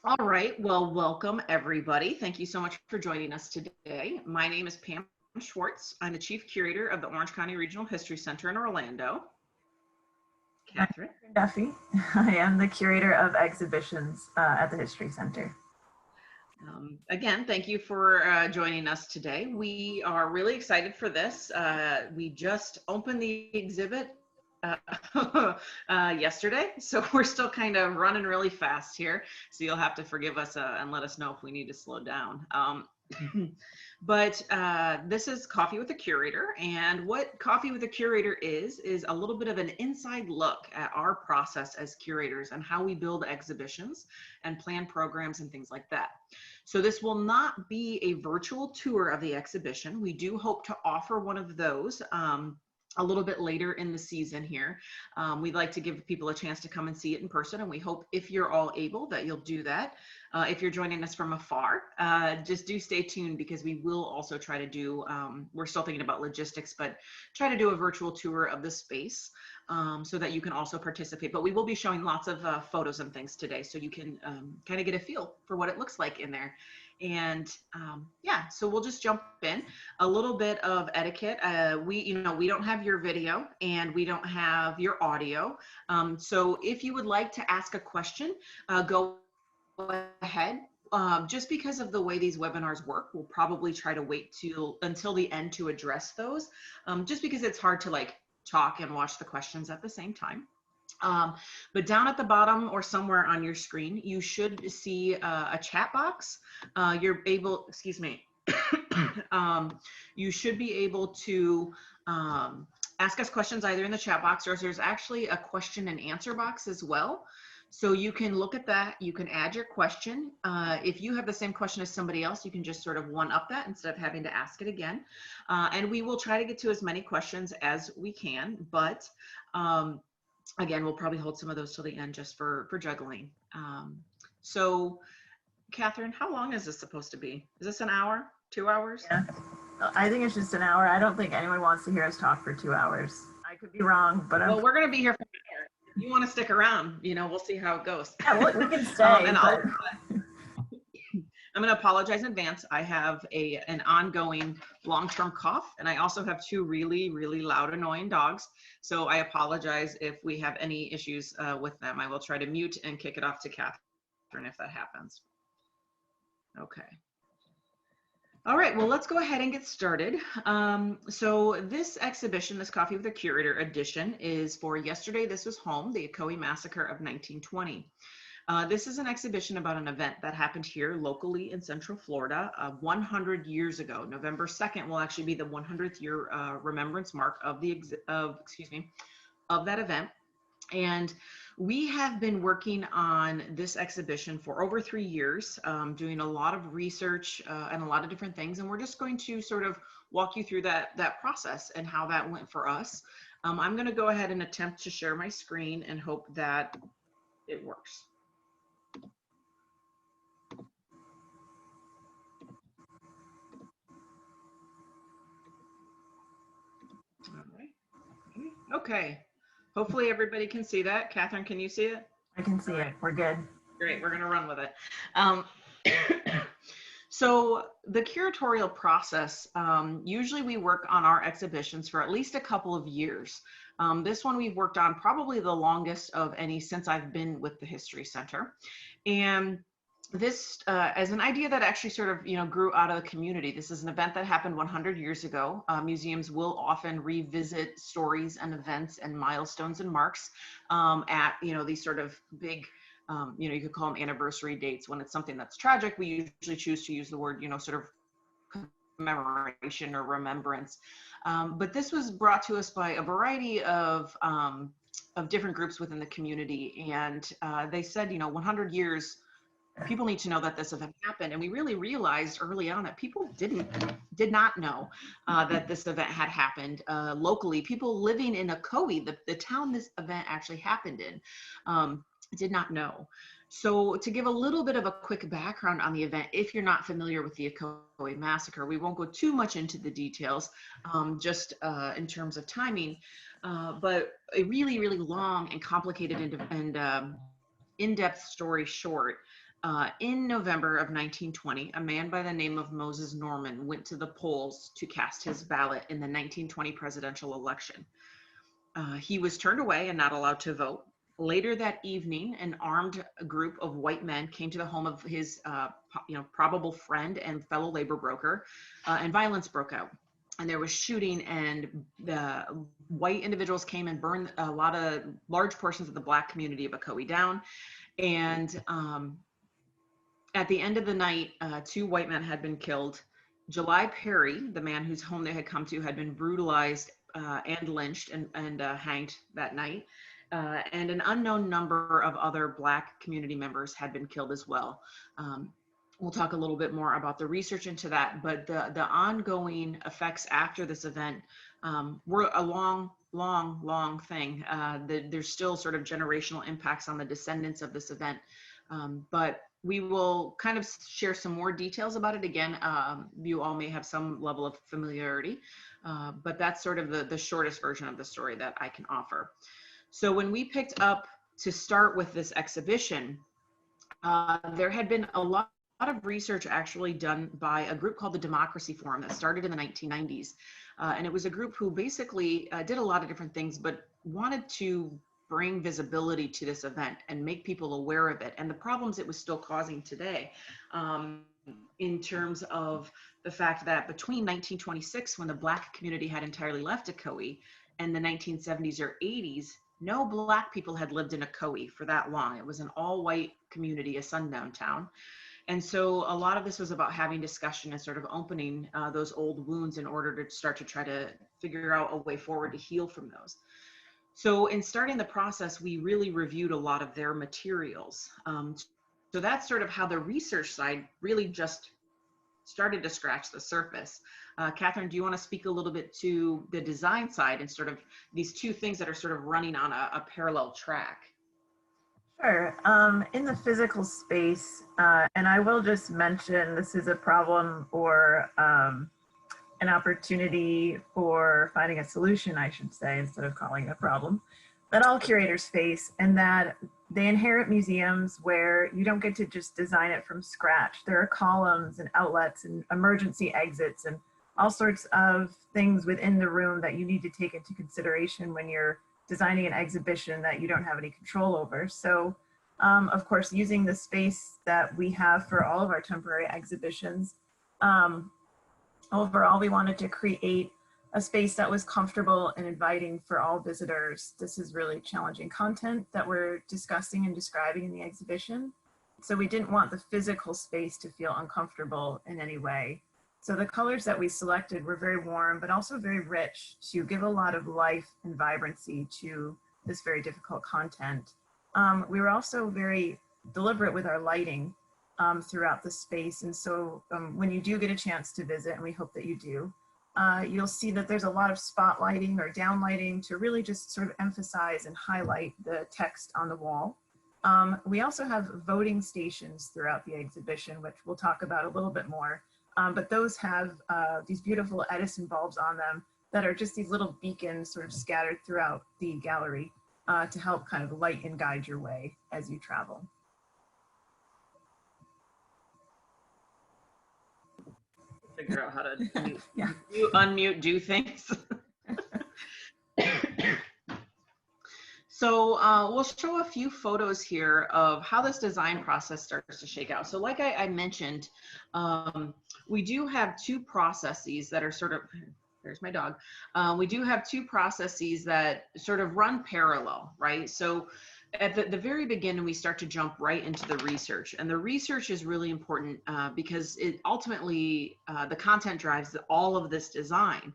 All right, well, welcome everybody. Thank you so much for joining us today. My name is Pam Schwartz. I'm the Chief Curator of the Orange County Regional History Center in Orlando. I'm Catherine. Duffy. I am the curator of exhibitions at the History Center. Again, thank you for joining us today. We are really excited for this. We just opened the exhibit yesterday, so we're still kind of running really fast here. So you'll have to forgive us and let us know if we need to slow down. But this is Coffee with a Curator, and what Coffee with a Curator is a little bit of an inside look at our process as curators and how we build exhibitions and plan programs and things like that. So this will not be a virtual tour of the exhibition. We do hope to offer one of those a little bit later in the season here. We'd like to give people a chance to come and see it in person, and we hope if you're all able that you'll do that. If you're joining us from afar, just do stay tuned because we will also try to do, we're still thinking about logistics, but try to do a virtual tour of the space so that you can also participate. But we will be showing lots of photos and things today so you can kind of get a feel for what it looks like in there. And yeah, so we'll just jump in. A little bit of etiquette. We don't have your video and we don't have your audio. So if you would like to ask a question, go ahead. Just because of the way these webinars work, we'll probably try to wait until the end to address those, just because it's hard to like talk and watch the questions at the same time. But down at the bottom or somewhere on your screen, you should see a chat box. You're able, excuse me, you should be able to ask us questions either in the chat box or there's actually a question and answer box as well. So you can look at that, you can add your question. If you have the same question as somebody else, you can just sort of one up that instead of having to ask it again. And we will try to get to as many questions as we can, but again, we'll probably hold some of those till the end just for juggling. So Catherine, how long is this supposed to be? Is this an hour, 2 hours? Yeah, I think it's just an hour. I don't think anyone wants to hear us talk for 2 hours. I could be wrong, but well, we're going to be here for an hour. If you want to stick around, we'll see how it goes. Yeah, we can stay. And I'm going to apologize in advance. I have an ongoing long-term cough, and I also have 2 really, really loud, annoying dogs. So I apologize if we have any issues with them. I will try to mute and kick it off to Catherine if that happens. Okay. All right, well, let's go ahead and get started. So this exhibition, this Coffee with a Curator edition, is for Yesterday This Was Home, the Ocoee Massacre of 1920. This is an exhibition about an event that happened here locally in Central Florida 100 years ago. November 2nd will actually be the 100th year remembrance mark of that event. And we have been working on this exhibition for over 3 years, doing a lot of research and a lot of different things. And we're just going to sort of walk you through that process and how that went for us. I'm going to go ahead and attempt to share my screen and hope that it works. All right. Okay. Hopefully everybody can see that. Catherine, can you see it? I can see it. We're good. Great. We're going to run with it. So the curatorial process, usually we work on our exhibitions for at least a couple of years. This one we've worked on probably the longest of any since I've been with the History Center. And this as an idea that actually sort of grew out of the community. This is an event that happened 100 years ago. Museums will often revisit stories and events and milestones and marks at these sort of big you could call them anniversary dates. When it's something that's tragic, we usually choose to use the word sort of commemoration or remembrance. But this was brought to us by a variety of different groups within the community, and they said 100 years, people need to know that this event happened. And we really realized early on that people did not know that this event had happened locally. People living in Ocoee, the town this event actually happened in, did not know. So to give a little bit of a quick background on the event, if you're not familiar with the Ocoee Massacre, we won't go too much into the details, just in terms of timing, but a really, really long and complicated and in-depth story short. In November of 1920, a man by the name of Moses Norman went to the polls to cast his ballot in the 1920 presidential election. He was turned away and not allowed to vote. Later that evening, an armed group of white men came to the home of his probable friend and fellow labor broker, and violence broke out. And there was shooting, and the white individuals came and burned large portions of the black community of Ocoee down. And at the end of the night, 2 white men had been killed. July Perry, the man whose home they had come to, had been brutalized and lynched and hanged that night. And an unknown number of other Black community members had been killed as well. We'll talk a little bit more about the research into that, but the ongoing effects after this event were a long thing. There's still sort of generational impacts on the descendants of this event, but we will kind of share some more details about it. Again, you all may have some level of familiarity, but that's sort of the shortest version of the story that I can offer. So when we picked up to start with this exhibition, there had been a lot of research actually done by a group called the Democracy Forum that started in the 1990s. And it was a group who basically did a lot of different things, but wanted to bring visibility to this event and make people aware of it and the problems it was still causing today, in terms of the fact that between 1926, when the Black community had entirely left Ocoee, and the 1970s or 80s, no Black people had lived in Ocoee for that long. It was an all-white community, a sundown town. And so a lot of this was about having discussion and sort of opening those old wounds in order to start to try to figure out a way forward to heal from those. So in starting the process, we really reviewed a lot of their materials. So that's sort of how the research side really just started to scratch the surface. Catherine, do you want to speak a little bit to the design side and sort of these two things that are sort of running on a parallel track? Sure. In the physical space, and I will just mention this is a problem or an opportunity for finding a solution, I should say, instead of calling it a problem, that all curators face, and that they inherit museums where you don't get to just design it from scratch. There are columns and outlets and emergency exits and all sorts of things within the room that you need to take into consideration when you're designing an exhibition that you don't have any control over. So, of course, using the space that we have for all of our temporary exhibitions, overall, we wanted to create a space that was comfortable and inviting for all visitors. This is really challenging content that we're discussing and describing in the exhibition. So we didn't want the physical space to feel uncomfortable in any way. So the colors that we selected were very warm, but also very rich to give a lot of life and vibrancy to this very difficult content. We were also very deliberate with our lighting throughout the space. And so when you do get a chance to visit, and we hope that you do, you'll see that there's a lot of spotlighting or downlighting to really just sort of emphasize and highlight the text on the wall. We also have voting stations throughout the exhibition, which we'll talk about a little bit more. But those have these beautiful Edison bulbs on them that are just these little beacons sort of scattered throughout the gallery to help kind of light and guide your way as you travel. Figure out how to mute, Yeah. unmute, do things. So we'll show a few photos here of how this design process starts to shake out. So like I mentioned, we do have two processes that are sort of, there's my dog. We do have two processes that sort of run parallel, right? So at the very beginning, we start to jump right into the research. And the research is really important because it ultimately, the content drives all of this design.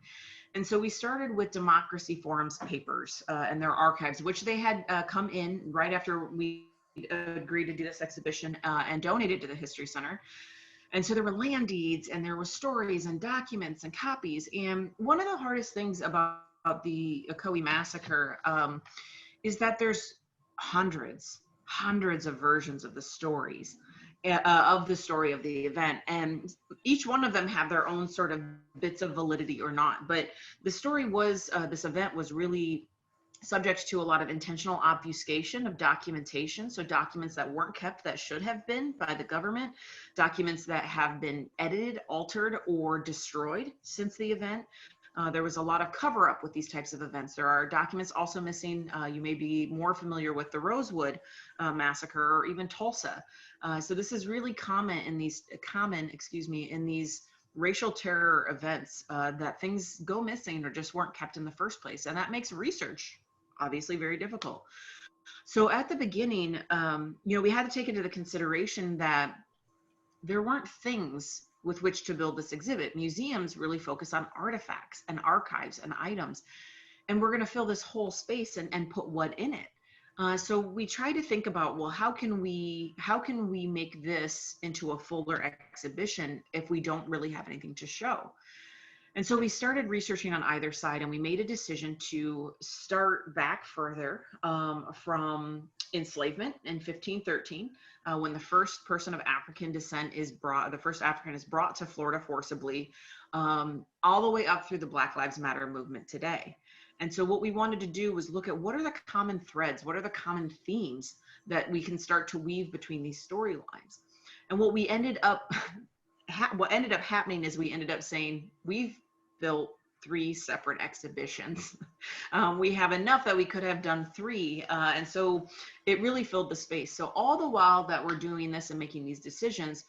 And so we started with Democracy Forum's papers and their archives, which they had come in right after we agreed to do this exhibition and donated to the History Center. And so there were land deeds and there were stories and documents and copies. And one of the hardest things about the Ocoee Massacre is that there's hundreds of versions of the stories of the story of the event, and each one of them have their own sort of bits of validity or not. But the story was this event was really subject to a lot of intentional obfuscation of documentation. So documents that weren't kept that should have been by the government, documents that have been edited, altered, or destroyed since the event. There was a lot of cover up with these types of events. There are documents also missing. You may be more familiar with the Rosewood massacre or even Tulsa. So this is really common in these in these racial terror events, that things go missing or just weren't kept in the first place. And that makes research obviously very difficult. So at the beginning, we had to take into the consideration that there weren't things with which to build this exhibit. Museums really focus on artifacts and archives and items, and we're going to fill this whole space and put what in it. So we try to think about, well, how can we make this into a fuller exhibition if we don't really have anything to show? And so we started researching on either side, and we made a decision to start back further from enslavement in 1513, when the first person of African descent the first African is brought to Florida forcibly, all the way up through the Black Lives Matter movement today. And so what we wanted to do was look at what are the common threads, what are the common themes that we can start to weave between these storylines. And what ended up happening is we ended up saying, we've built 3 separate exhibitions. We have enough that we could have done 3. And so it really filled the space. So all the while that we're doing this and making these decisions,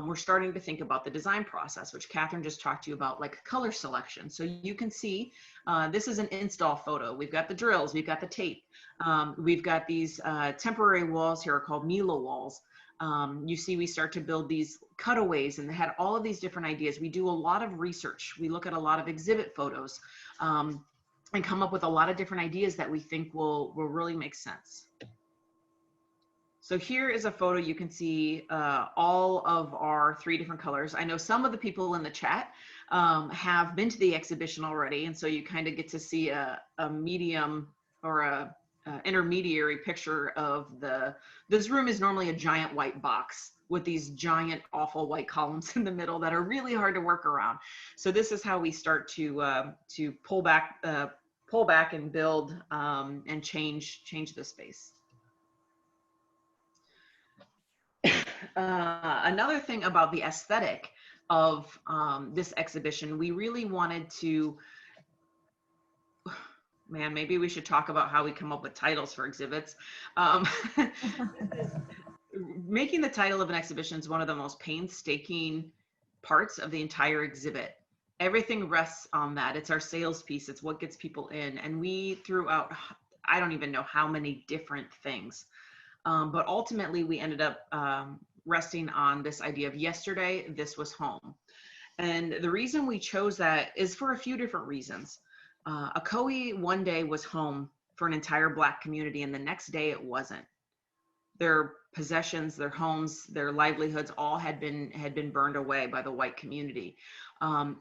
we're starting to think about the design process, which Catherine just talked to you about, like color selection. So you can see, this is an install photo. We've got the drills, we've got the tape. We've got these temporary walls here are called Mila walls. You see, we start to build these cutaways, and they had all of these different ideas. We do a lot of research. We look at a lot of exhibit photos, and come up with a lot of different ideas that we think will really make sense. So here is a photo. You can see all of our 3 different colors. I know some of the people in the chat have been to the exhibition already, and so you kind of get to see a medium or a intermediary picture of this room is normally a giant white box with these giant awful white columns in the middle that are really hard to work around. So this is how we start to pull back and build and change the space. Another thing about the aesthetic of this exhibition, we really wanted to, man, maybe we should talk about how we come up with titles for exhibits. Making the title of an exhibition is one of the most painstaking parts of the entire exhibit. Everything rests on that. It's our sales piece. It's what gets people in. And we threw out, I don't even know how many different things. But ultimately, we ended up resting on this idea of yesterday, this was home. And the reason we chose that is for a few different reasons. Ocoee one day was home for an entire Black community, and the next day it wasn't. Their possessions, their homes, their livelihoods all had been burned away by the white community.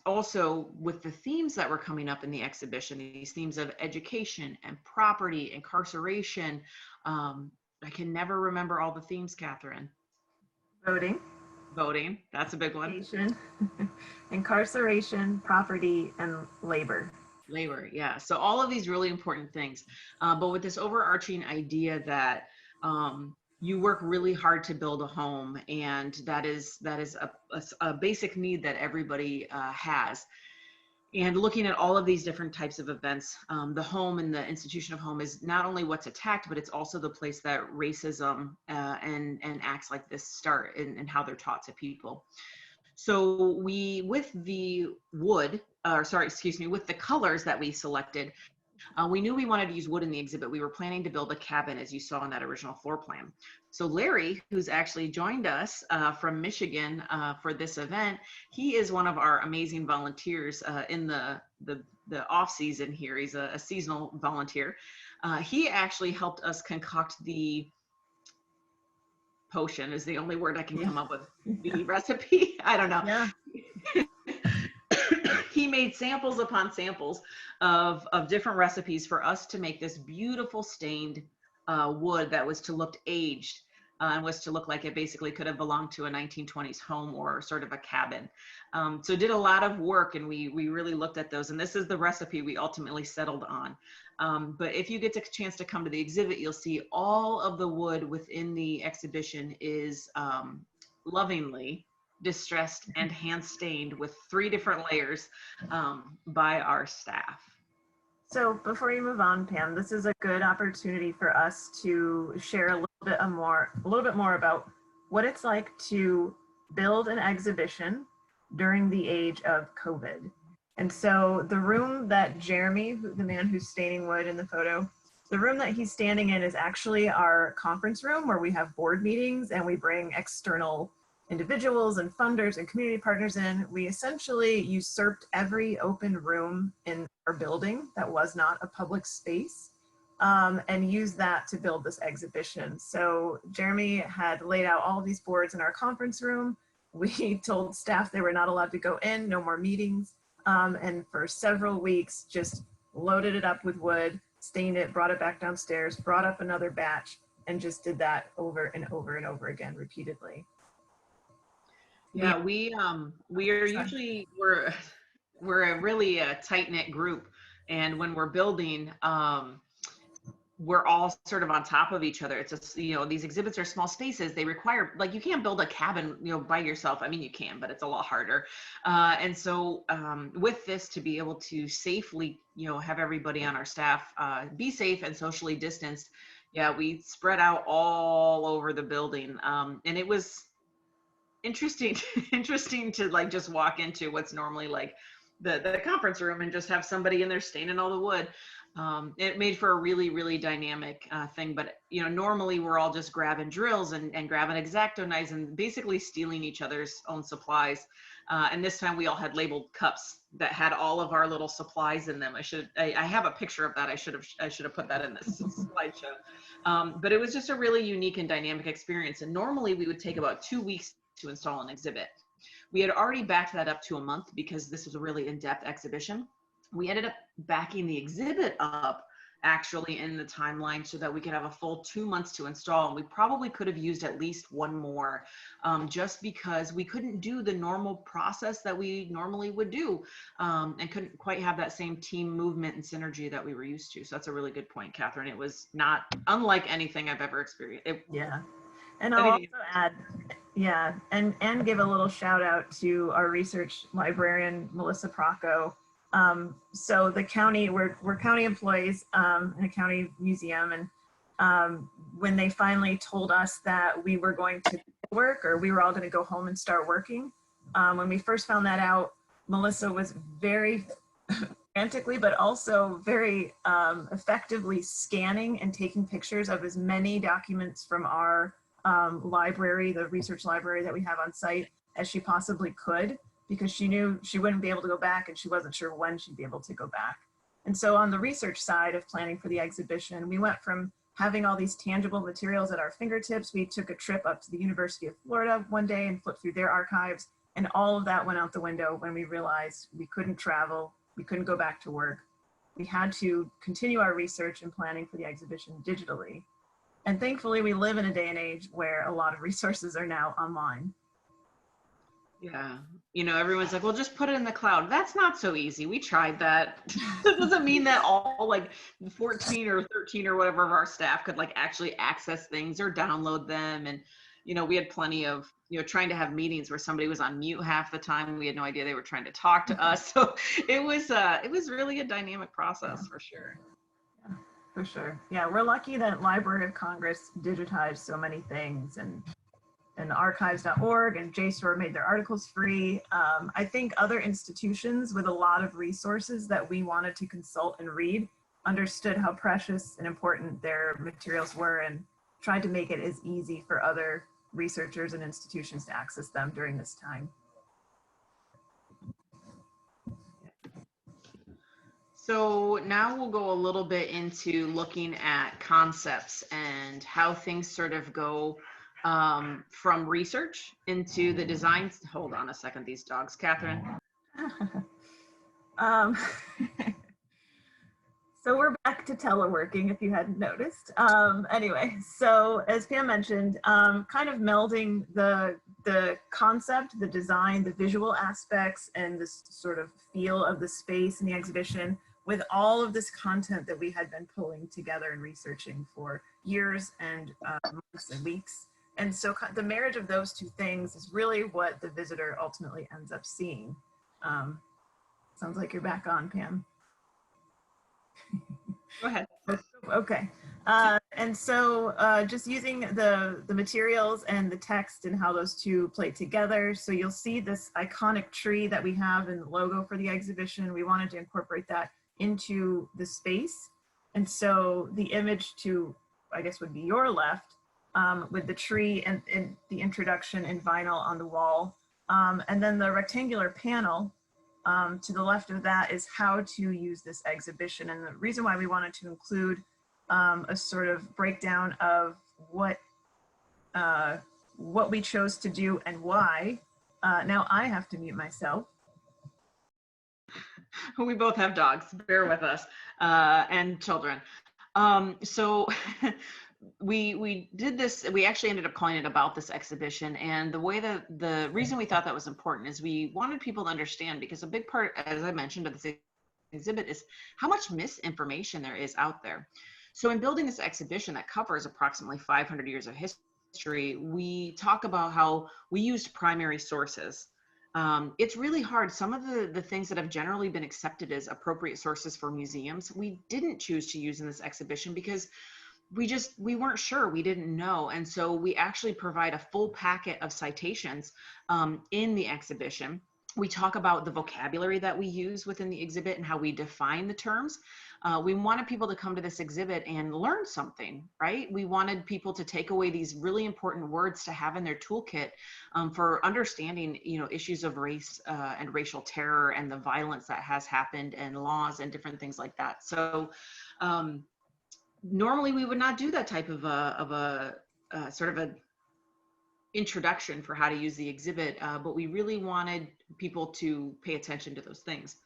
Also, with the themes that were coming up in the exhibition, these themes of education and property, incarceration, I can never remember all the themes, Catherine. Voting, that's a big one. Incarceration, property, and labor. Labor, yeah. So all of these really important things, but with this overarching idea that you work really hard to build a home, and that is a basic need that everybody has. And looking at all of these different types of events, the home and the institution of home is not only what's attacked, but it's also the place that racism and acts like this start and how they're taught to people. So with the with the colors that we selected, we knew we wanted to use wood in the exhibit. We were planning to build a cabin, as you saw in that original floor plan. So Larry, who's actually joined us from Michigan for this event, he is one of our amazing volunteers in the off season here. He's a seasonal volunteer. He actually helped us concoct the potion, is the only word I can come up with. The recipe, I don't know. Yeah. He made samples upon samples of different recipes for us to make this beautiful stained wood that was to look aged. and was to look like it basically could have belonged to a 1920s home or sort of a cabin. So did a lot of work, and we really looked at those, and this is the recipe we ultimately settled on. But if you get a chance to come to the exhibit, you'll see all of the wood within the exhibition is lovingly distressed and hand stained with 3 different layers by our staff. So before you move on, Pam, this is a good opportunity for us to share a little bit more about what it's like to build an exhibition during the age of COVID. And so the room that Jeremy, the man who's staining wood in the photo, the room that he's standing in is actually our conference room where we have board meetings and we bring external individuals and funders and community partners in. We essentially usurped every open room in our building that was not a public space, and used that to build this exhibition. So Jeremy had laid out all of these boards in our conference room. We told staff they were not allowed to go in, no more meetings. And for several weeks, just loaded it up with wood, stained it, brought it back downstairs, brought up another batch, and just did that over and over and over again repeatedly. Yeah, we are usually, we're a really tight-knit group, and when we're building, we're all sort of on top of each other. It's just, you know, these exhibits are small spaces. They require, like, you can't build a cabin, you know, by yourself. I mean, you can, but it's a lot harder. And so with this, to be able to safely, you know, have everybody on our staff be safe and socially distanced, yeah, we spread out all over the building. And it was interesting to like just walk into what's normally like the conference room and just have somebody in there staining all the wood. It made for a really dynamic thing, but you know, normally we're all just grabbing drills and grabbing X-Acto knives and basically stealing each other's own supplies. And this time we all had labeled cups that had all of our little supplies in them. I have a picture of that. I should have put that in this slideshow. But it was just a really unique and dynamic experience. And normally we would take about 2 weeks to install an exhibit. We had already backed that up to a month because this was a really in-depth exhibition. We ended up backing the exhibit up actually in the timeline so that we could have a full 2 months to install. And we probably could have used at least one more just because we couldn't do the normal process that we normally would do and couldn't quite have that same team movement and synergy that we were used to. So that's a really good point, Catherine. It was not unlike anything I've ever experienced. Yeah. And I'll also add, yeah, and give a little shout out to our research librarian, Melissa Procco. So the county, we're county employees in a county museum, and when they finally told us that we were going to work, or we were all going to go home and start working, when we first found that out, Melissa was very frantically, but also very effectively scanning and taking pictures of as many documents from our library, the research library that we have on site, as she possibly could, because she knew she wouldn't be able to go back and she wasn't sure when she'd be able to go back. And so on the research side of planning for the exhibition, we went from having all these tangible materials at our fingertips. We took a trip up to the University of Florida one day and flipped through their archives, and all of that went out the window when we realized we couldn't travel, we couldn't go back to work. We had to continue our research and planning for the exhibition digitally. And thankfully, we live in a day and age where a lot of resources are now online. Yeah. You know, everyone's like, well, just put it in the cloud. That's not so easy. We tried that. It doesn't mean that all like 14 or 13 or whatever of our staff could like actually access things or download them. And, you know, we had plenty of, you know, trying to have meetings where somebody was on mute half the time. We had no idea they were trying to talk to us. So it was really a dynamic process for sure. Yeah, for sure. Yeah, we're lucky that Library of Congress digitized so many things, and archives.org and JSTOR made their articles free. I think other institutions with a lot of resources that we wanted to consult and read understood how precious and important their materials were and tried to make it as easy for other researchers and institutions to access them during this time. So now we'll go a little bit into looking at concepts and how things sort of go from research into the design. Hold on a second, these dogs, Catherine. So we're back to teleworking, if you hadn't noticed. Anyway, so as Pam mentioned, kind of melding the concept, the design, the visual aspects, and this sort of feel of the space in the exhibition with all of this content that we had been pulling together and researching for years and months and weeks. And so the marriage of those two things is really what the visitor ultimately ends up seeing. Sounds like you're back on, Pam. Go ahead. Okay. And so just using the materials and the text and how those two play together. So you'll see this iconic tree that we have in the logo for the exhibition. We wanted to incorporate that into the space. And so the image to, I guess, would be your left with the tree and the introduction in vinyl on the wall. And then the rectangular panel to the left of that is how to use this exhibition. And the reason why we wanted to include a sort of breakdown of what we chose to do and why. Now I have to mute myself. We both have dogs, bear with us, and children. So we did this, we actually ended up calling it About This Exhibition. And the way that the reason we thought that was important is we wanted people to understand, because a big part, as I mentioned, of this exhibit is how much misinformation there is out there. So in building this exhibition that covers approximately 500 years of history, we talk about how we used primary sources. It's really hard. Some of the things that have generally been accepted as appropriate sources for museums, we didn't choose to use in this exhibition because we weren't sure, we didn't know. And so we actually provide a full packet of citations in the exhibition. We talk about the vocabulary that we use within the exhibit and how we define the terms. We wanted people to come to this exhibit and learn something, right? We wanted people to take away these really important words to have in their toolkit for understanding, issues of race and racial terror and the violence that has happened and laws and different things like that. So normally we would not do that type of a sort of a introduction for how to use the exhibit, but we really wanted people to pay attention to those things.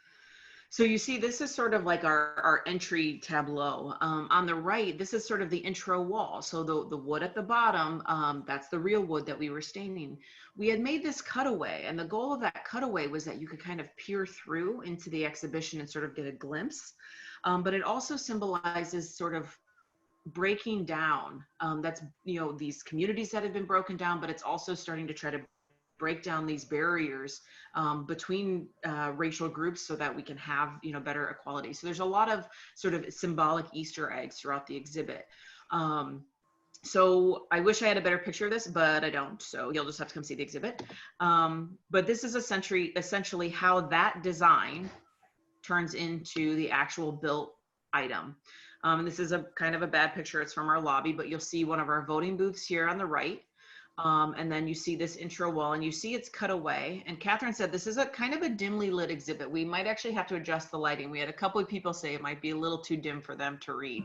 So you see, this is sort of like our entry tableau. On the right, this is sort of the intro wall. So the wood at the bottom, that's the real wood that we were staining. We had made this cutaway, and the goal of that cutaway was that you could kind of peer through into the exhibition and sort of get a glimpse. But it also symbolizes sort of breaking down. That's, these communities that have been broken down, but it's also starting to try to break down these barriers between racial groups so that we can have, better equality. So there's a lot of sort of symbolic Easter eggs throughout the exhibit. So I wish I had a better picture of this, but I don't. So you'll just have to come see the exhibit. But this is essentially how that design turns into the actual built item. And this is a kind of a bad picture. It's from our lobby, but you'll see one of our voting booths here on the right. And then you see this intro wall, and you see it's cut away. And Catherine said this is a kind of a dimly lit exhibit. We might actually have to adjust the lighting. We had a couple of people say it might be a little too dim for them to read.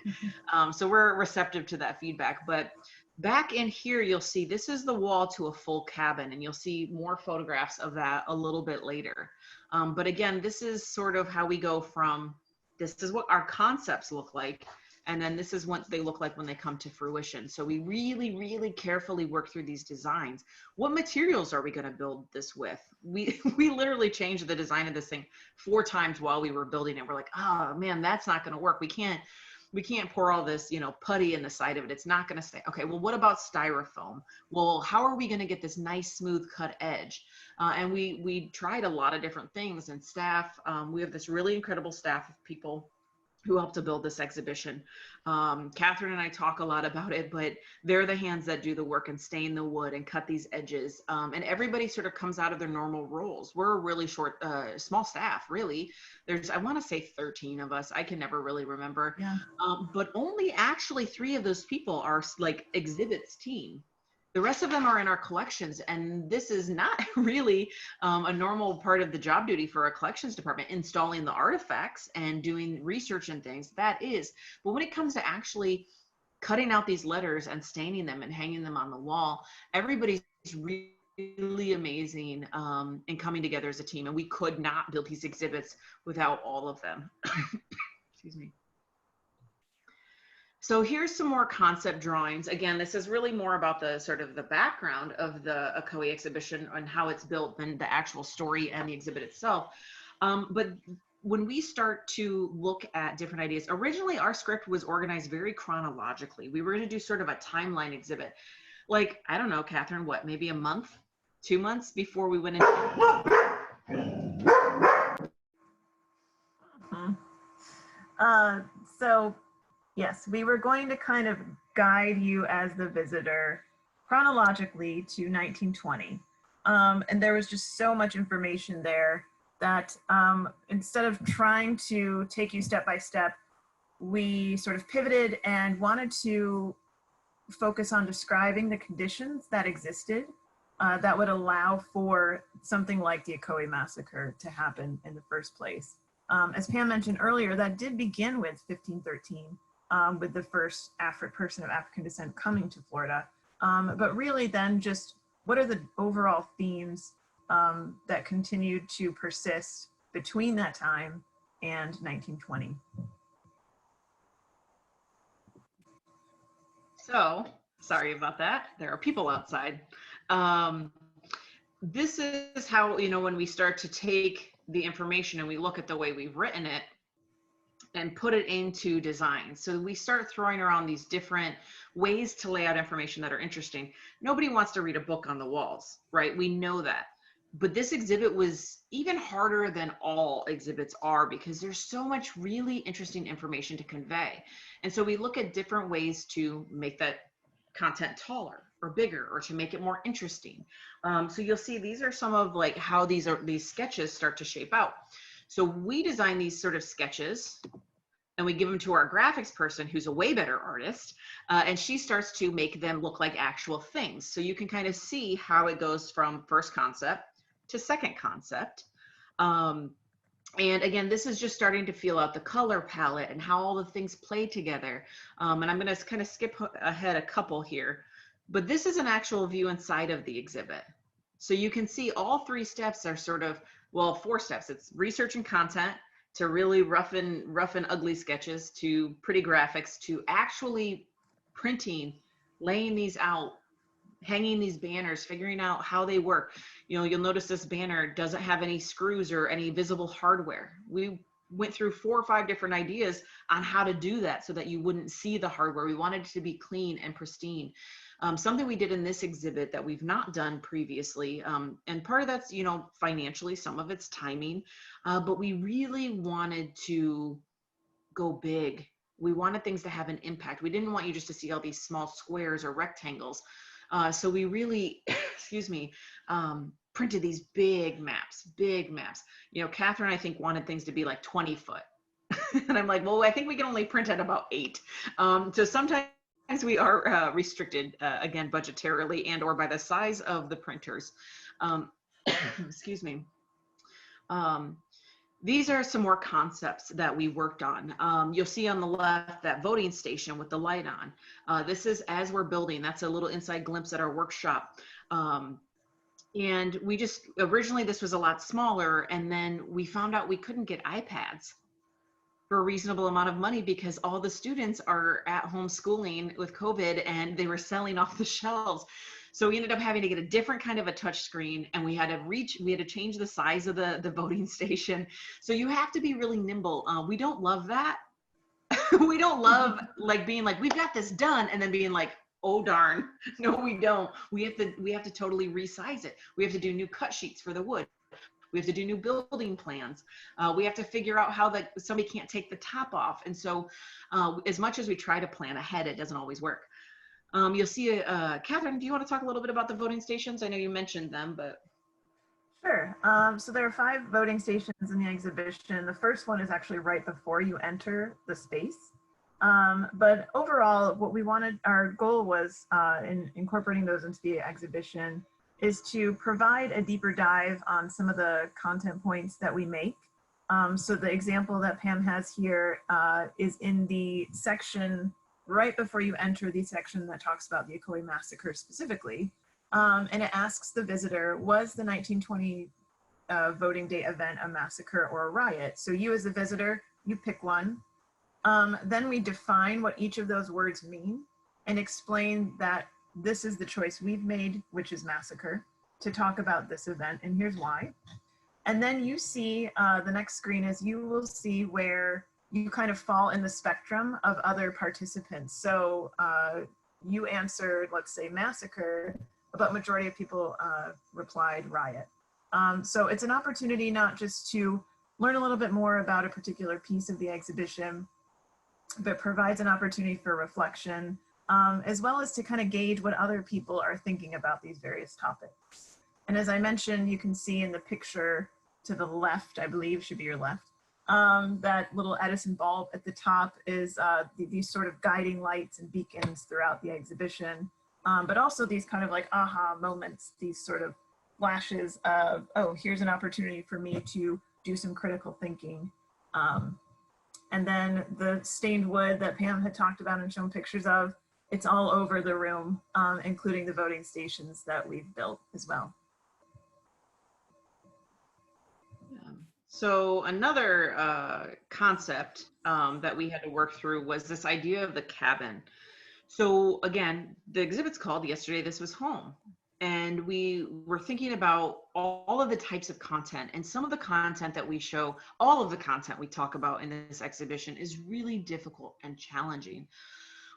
So we're receptive to that feedback. But back in here, you'll see this is the wall to a full cabin, and you'll see more photographs of that a little bit later. But again, this is sort of how we go from, this is what our concepts look like, and then this is what they look like when they come to fruition. So we really, really carefully work through these designs. What materials are we going to build this with? We literally changed the design of this thing 4 times while we were building it. We're like, oh man, that's not going to work. We can't pour all this, putty in the side of it. It's not going to stay. Okay, well, what about styrofoam? Well, how are we going to get this nice smooth cut edge? And we tried a lot of different things, and staff, we have this really incredible staff of people who helped to build this exhibition. Catherine and I talk a lot about it, but they're the hands that do the work and stain the wood and cut these edges. And everybody sort of comes out of their normal roles. We're a really small staff, really. There's, I want to say 13 of us. I can never really remember. Yeah. But only actually 3 of those people are like exhibits team. The rest of them are in our collections, and this is not really a normal part of the job duty for a collections department, installing the artifacts and doing research and things, that is. But when it comes to actually cutting out these letters and staining them and hanging them on the wall, everybody's really amazing in coming together as a team, and we could not build these exhibits without all of them. Excuse me. So here's some more concept drawings. Again, this is really more about the sort of the background of the Ocoee exhibition and how it's built than the actual story and the exhibit itself. But when we start to look at different ideas, originally our script was organized very chronologically. We were going to do sort of a timeline exhibit. Like, I don't know, Catherine, what, maybe a month, 2 months before we went into. So yes, we were going to kind of guide you as the visitor chronologically to 1920. And there was just so much information there that instead of trying to take you step by step, we sort of pivoted and wanted to focus on describing the conditions that existed that would allow for something like the Ocoee Massacre to happen in the first place. As Pam mentioned earlier, that did begin with 1513, with the first person of African descent coming to Florida. But really then just what are the overall themes that continued to persist between that time and 1920? So, sorry about that. There are people outside. This is how, when we start to take the information and we look at the way we've written it and put it into design. So we start throwing around these different ways to lay out information that are interesting. Nobody wants to read a book on the walls, right? We know that. But this exhibit was even harder than all exhibits are because there's so much really interesting information to convey. And so we look at different ways to make that content taller or bigger or to make it more interesting. So you'll see these are some of like how these sketches start to shape out. So we design these sort of sketches and we give them to our graphics person who's a way better artist, and she starts to make them look like actual things. So you can kind of see how it goes from first concept to second concept. And again, this is just starting to feel out the color palette and how all the things play together. And I'm going to kind of skip ahead a couple here, but this is an actual view inside of the exhibit. So you can see all three steps are sort of, well, 4 steps. It's research and content, to really rough and ugly sketches, to pretty graphics, to actually printing, laying these out, hanging these banners, figuring out how they work. You'll notice this banner doesn't have any screws or any visible hardware. We went through 4 or 5 different ideas on how to do that so that you wouldn't see the hardware. We wanted it to be clean and pristine. Something we did in this exhibit that we've not done previously, and part of that's, financially, some of it's timing, but we really wanted to go big. We wanted things to have an impact. We didn't want you just to see all these small squares or rectangles. So we really, excuse me, printed these big maps. Catherine, I think, wanted things to be like 20 foot. And I'm like, well, I think we can only print at about 8. So sometimes we are restricted, again, budgetarily and or by the size of the printers. Excuse me. These are some more concepts that we worked on. You'll see on the left that voting station with the light on. This is as we're building. That's a little inside glimpse at our workshop. And we just, originally this was a lot smaller, and then we found out we couldn't get iPads for a reasonable amount of money because all the students are at home schooling with COVID and they were selling off the shelves. So we ended up having to get a different kind of a touch screen, and we had to change the size of the voting station. So you have to be really nimble. We don't love that. We don't love like being like, we've got this done, and then being like, oh darn, no, we don't. We have to totally resize it. We have to do new cut sheets for the wood. We have to do new building plans. We have to figure out how that somebody can't take the top off. And so as much as we try to plan ahead, it doesn't always work. You'll see, Catherine, do you want to talk a little bit about the voting stations? I know you mentioned them, but. Sure. So there are 5 voting stations in the exhibition. The first one is actually right before you enter the space. But overall, what we wanted, our goal was in incorporating those into the exhibition is to provide a deeper dive on some of the content points that we make. So the example that Pam has here is in the section right before you enter, the section that talks about the Ocoee Massacre specifically. And it asks the visitor, was the 1920 voting day event a massacre or a riot? So you as a visitor, you pick one. Then we define what each of those words mean and explain that this is the choice we've made, which is massacre, to talk about this event, and here's why. And then you see the next screen is you will see where you kind of fall in the spectrum of other participants. So you answered, let's say, massacre, but majority of people replied riot. So it's an opportunity not just to learn a little bit more about a particular piece of the exhibition, but provides an opportunity for reflection, as well as to kind of gauge what other people are thinking about these various topics. And as I mentioned, you can see in the picture to the left, I believe should be your left, that little Edison bulb at the top is these sort of guiding lights and beacons throughout the exhibition, but also these kind of like aha moments, these sort of flashes of, oh, here's an opportunity for me to do some critical thinking. And then the stained wood that Pam had talked about and shown pictures of, it's all over the room, including the voting stations that we've built as well. So another concept that we had to work through was this idea of the cabin. So again, the exhibit's called Yesterday This Was Home. And we were thinking about all of the types of content, and some of the content that we show, all of the content we talk about in this exhibition is really difficult and challenging.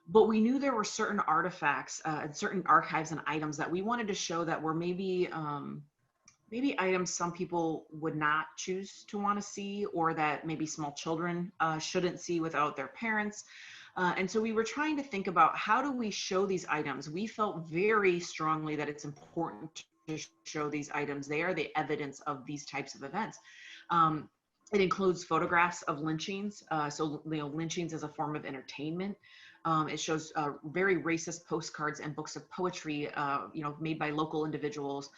But we knew there were certain artifacts and certain archives and items that we wanted to show that were maybe items some people would not choose to want to see, or that maybe small children shouldn't see without their parents. And so we were trying to think about, how do we show these items? We felt very strongly that it's important to show these items. They are the evidence of these types of events. It includes photographs of lynchings. So lynchings as a form of entertainment. It shows very racist postcards and books of poetry, made by local individuals.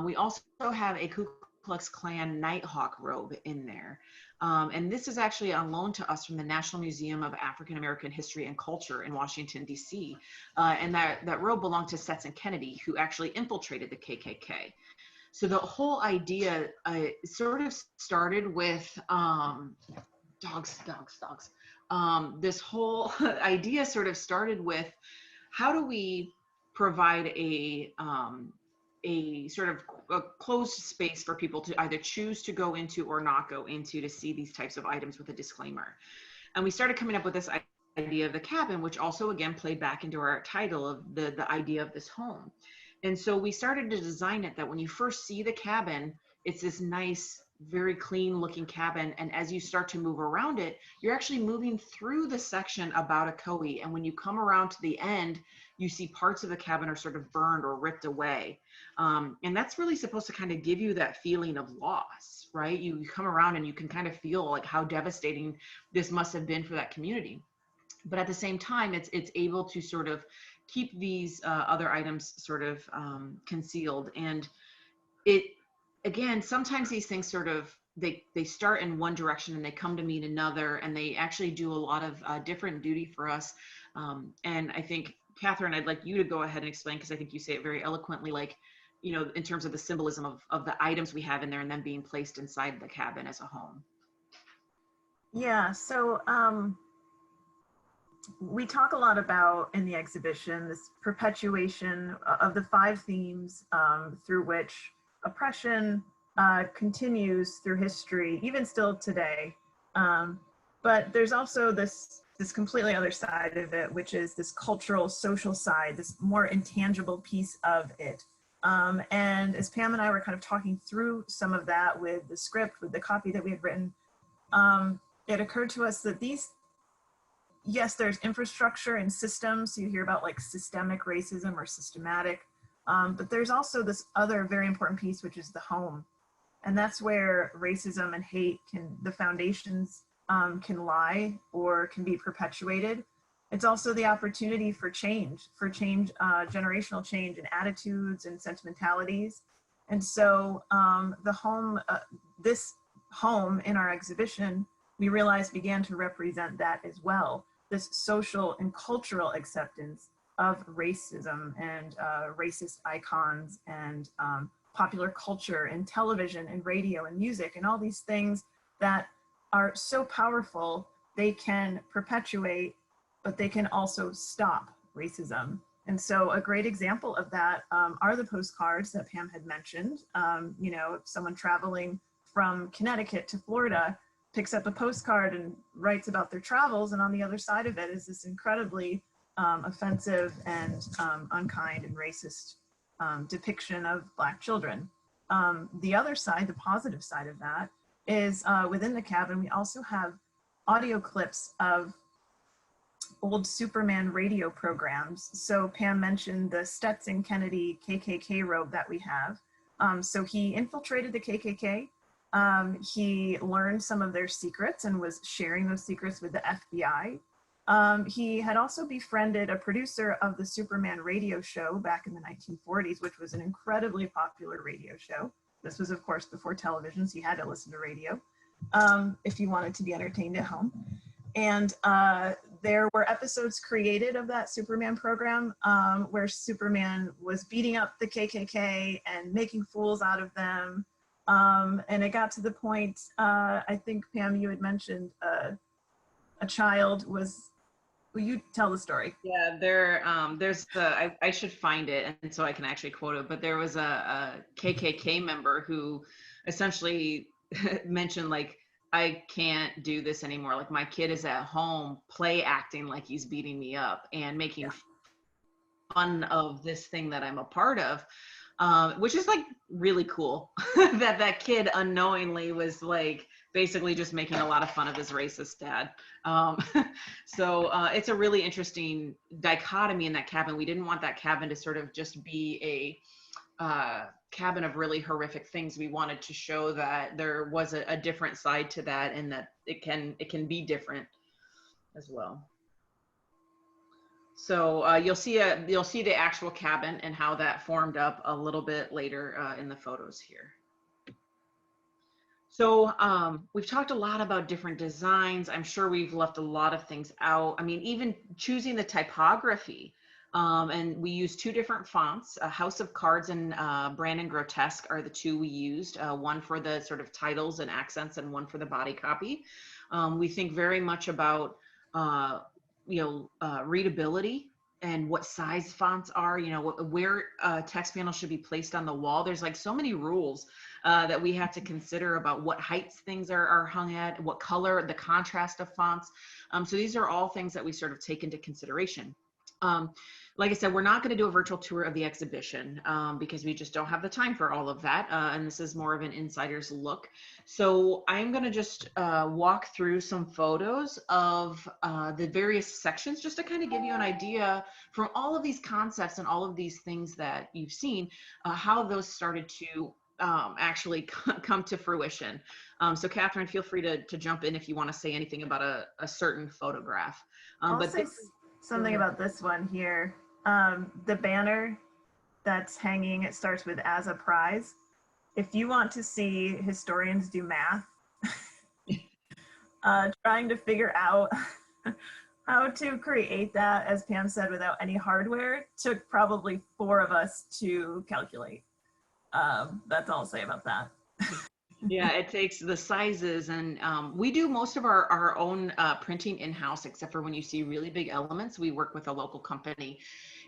We also have a Ku Klux Klan Nighthawk robe in there. And this is actually on loan to us from the National Museum of African American History and Culture in Washington, D.C. And that robe belonged to Stetson Kennedy, who actually infiltrated the KKK. So the whole idea sort of started with dogs. This whole idea sort of started with, how do we provide a sort of a closed space for people to either choose to go into or not go into to see these types of items with a disclaimer. And we started coming up with this idea of the cabin, which also again played back into our title of the idea of this home. And so we started to design it that when you first see the cabin, it's this nice, very clean looking cabin. And as you start to move around it, you're actually moving through the section about Ocoee. And when you come around to the end, you see parts of the cabin are sort of burned or ripped away. And that's really supposed to kind of give you that feeling of loss, right? You come around and you can kind of feel like how devastating this must have been for that community. But at the same time, it's able to sort of keep these other items sort of concealed. And it, again, sometimes these things sort of, they start in one direction and they come to mean another, and they actually do a lot of different duty for us. And I think, Catherine, I'd like you to go ahead and explain, because I think you say it very eloquently, like, in terms of the symbolism of the items we have in there and then being placed inside the cabin as a home. Yeah, so we talk a lot about in the exhibition this perpetuation of the 5 themes through which oppression continues through history, even still today. But there's also this completely other side of it, which is this cultural, social side, this more intangible piece of it. And as Pam and I were kind of talking through some of that with the script, with the copy that we had written, it occurred to us that yes, there's infrastructure and systems. So you hear about like systemic racism or systematic, but there's also this other very important piece, which is the home. And that's where racism and hate the foundations can lie or can be perpetuated. It's also the opportunity for change, generational change in attitudes and sentimentalities. And so the home, this home in our exhibition, we realized began to represent that as well. This social and cultural acceptance of racism and racist icons and popular culture and television and radio and music and all these things that are so powerful they can perpetuate, but they can also stop racism. And so a great example of that are the postcards that Pam had mentioned. You know, if someone traveling from Connecticut to Florida picks up a postcard and writes about their travels, and on the other side of it is this incredibly offensive and unkind and racist depiction of Black children. The other side, the positive side of that, is within the cabin, we also have audio clips of old Superman radio programs. So Pam mentioned the Stetson Kennedy KKK robe that we have. So he infiltrated the KKK. He learned some of their secrets and was sharing those secrets with the FBI. He had also befriended a producer of the Superman radio show back in the 1940s, which was an incredibly popular radio show. This was, of course, before television, so you had to listen to radio if you wanted to be entertained at home. And there were episodes created of that Superman program where Superman was beating up the KKK and making fools out of them. And it got to the point, I think, Pam, you had mentioned a child was, will you tell the story? Yeah, there's I should find it, and so I can actually quote it, but there was a KKK member who essentially mentioned, like, I can't do this anymore. Like, my kid is at home play acting like he's beating me up and making fun of this thing that I'm a part of, which is like really cool that kid unknowingly was like basically just making a lot of fun of his racist dad. So it's a really interesting dichotomy in that cabin. We didn't want that cabin to sort of just be a cabin of really horrific things. We wanted to show that there was a different side to that, and that it can be different as well. So you'll see the actual cabin and how that formed up a little bit later in the photos here. So we've talked a lot about different designs. I'm sure we've left a lot of things out. I mean, even choosing the typography. And we used two different fonts. House of Cards and Brandon Grotesque are the two we used, one for the sort of titles and accents and one for the body copy. We think very much about, readability and what size fonts are, where text panels should be placed on the wall. There's like so many rules that we have to consider about what heights things are hung at, what color, the contrast of fonts. So these are all things that we sort of take into consideration. Like I said, we're not going to do a virtual tour of the exhibition because we just don't have the time for all of that. And this is more of an insider's look. So I'm going to just walk through some photos of the various sections just to kind of give you an idea from all of these concepts and all of these things that you've seen, how those started to actually come to fruition. So Catherine, feel free to jump in if you want to say anything about a certain photograph. I'll say something about this one here. The banner that's hanging, it starts with "as a prize." If you want to see historians do math, trying to figure out how to create that, as Pam said, without any hardware, took probably 4 of us to calculate. That's all I'll say about that. Yeah, it takes the sizes, and we do most of our own printing in-house, except for when you see really big elements. We work with a local company,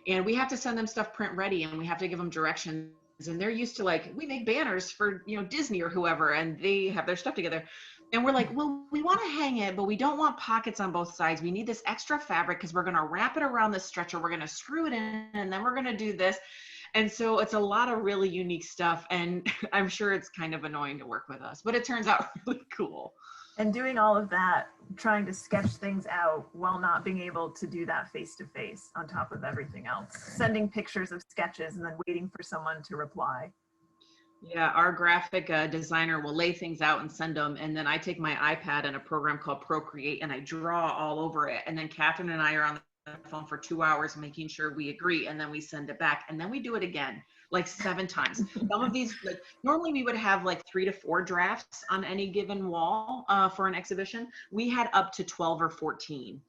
and we have to send them stuff print ready, and we have to give them directions. And they're used to, like, we make banners for Disney or whoever, and they have their stuff together. And we're like, well, we want to hang it, but we don't want pockets on both sides. We need this extra fabric because we're going to wrap it around the stretcher. We're going to screw it in, and then we're going to do this. And so it's a lot of really unique stuff, and I'm sure it's kind of annoying to work with us, but it turns out really cool. And doing all of that, trying to sketch things out while not being able to do that face-to-face on top of everything else. Sending pictures of sketches and then waiting for someone to reply. Yeah, our graphic designer will lay things out and send them, and then I take my iPad and a program called Procreate, and I draw all over it, and then Catherine and I are on the phone for 2 hours making sure we agree, and then we send it back, and then we do it again like 7 times. Some of these, like, normally we would have like 3 to 4 drafts on any given wall for an exhibition. We had up to 12 or 14,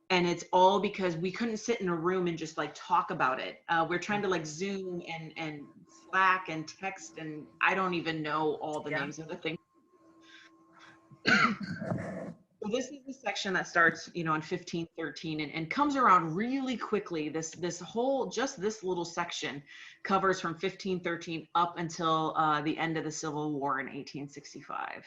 and it's all because we couldn't sit in a room and just like talk about it. We're trying to like Zoom and Slack and text, and I don't even know all the names of the things. So this is the section that starts, in 1513 and comes around really quickly. This whole, just this little section covers from 1513 up until the end of the Civil War in 1865.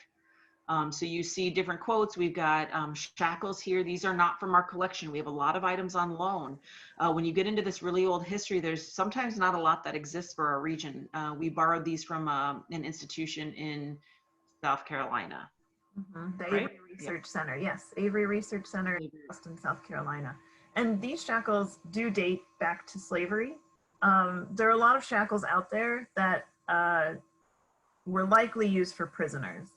So you see different quotes. We've got shackles here. These are not from our collection. We have a lot of items on loan. When you get into this really old history, there's sometimes not a lot that exists for our region. We borrowed these from an institution in South Carolina. The Right? Avery Research Center. Yes, Avery Research Center in Boston, South Carolina. And these shackles do date back to slavery. There are a lot of shackles out there that were likely used for prisoners.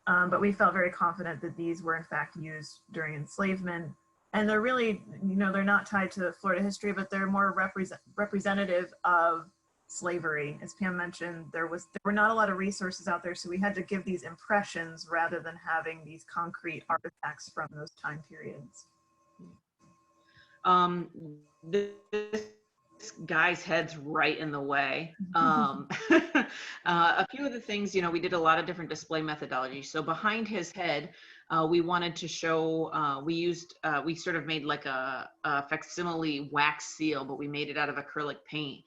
But we felt very confident that these were in fact used during enslavement. And they're really, they're not tied to Florida history, but they're more representative of slavery. As Pam mentioned, there were not a lot of resources out there, so we had to give these impressions rather than having these concrete artifacts from those time periods. This guy's head's right in the way. A few of the things, we did a lot of different display methodology. So behind his head, we wanted to show, we sort of made like a facsimile wax seal, but we made it out of acrylic paint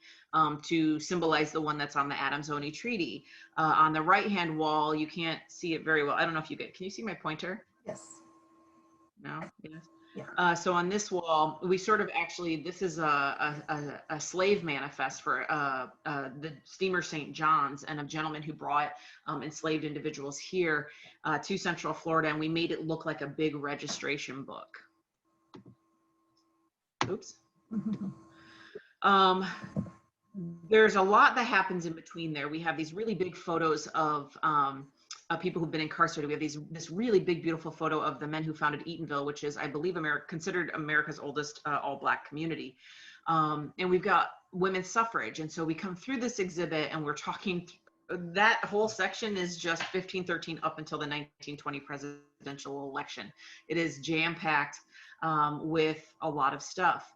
to symbolize the one that's on the Adams-Oney Treaty. On the right-hand wall, you can't see it very well. I don't know if you can you see my pointer? Yes. No? Yes. Yeah. So on this wall, we sort of actually, this is a slave manifest for the steamer St. John's and a gentleman who brought enslaved individuals here to Central Florida, and we made it look like a big registration book. Oops. There's a lot that happens in between there. We have these really big photos of people who've been incarcerated. We have this really big, beautiful photo of the men who founded Eatonville, which is, I believe, considered America's oldest all-Black community. And we've got women's suffrage. And so we come through this exhibit and we're talking, that whole section is just 1513 up until the 1920 presidential election. It is jam-packed with a lot of stuff.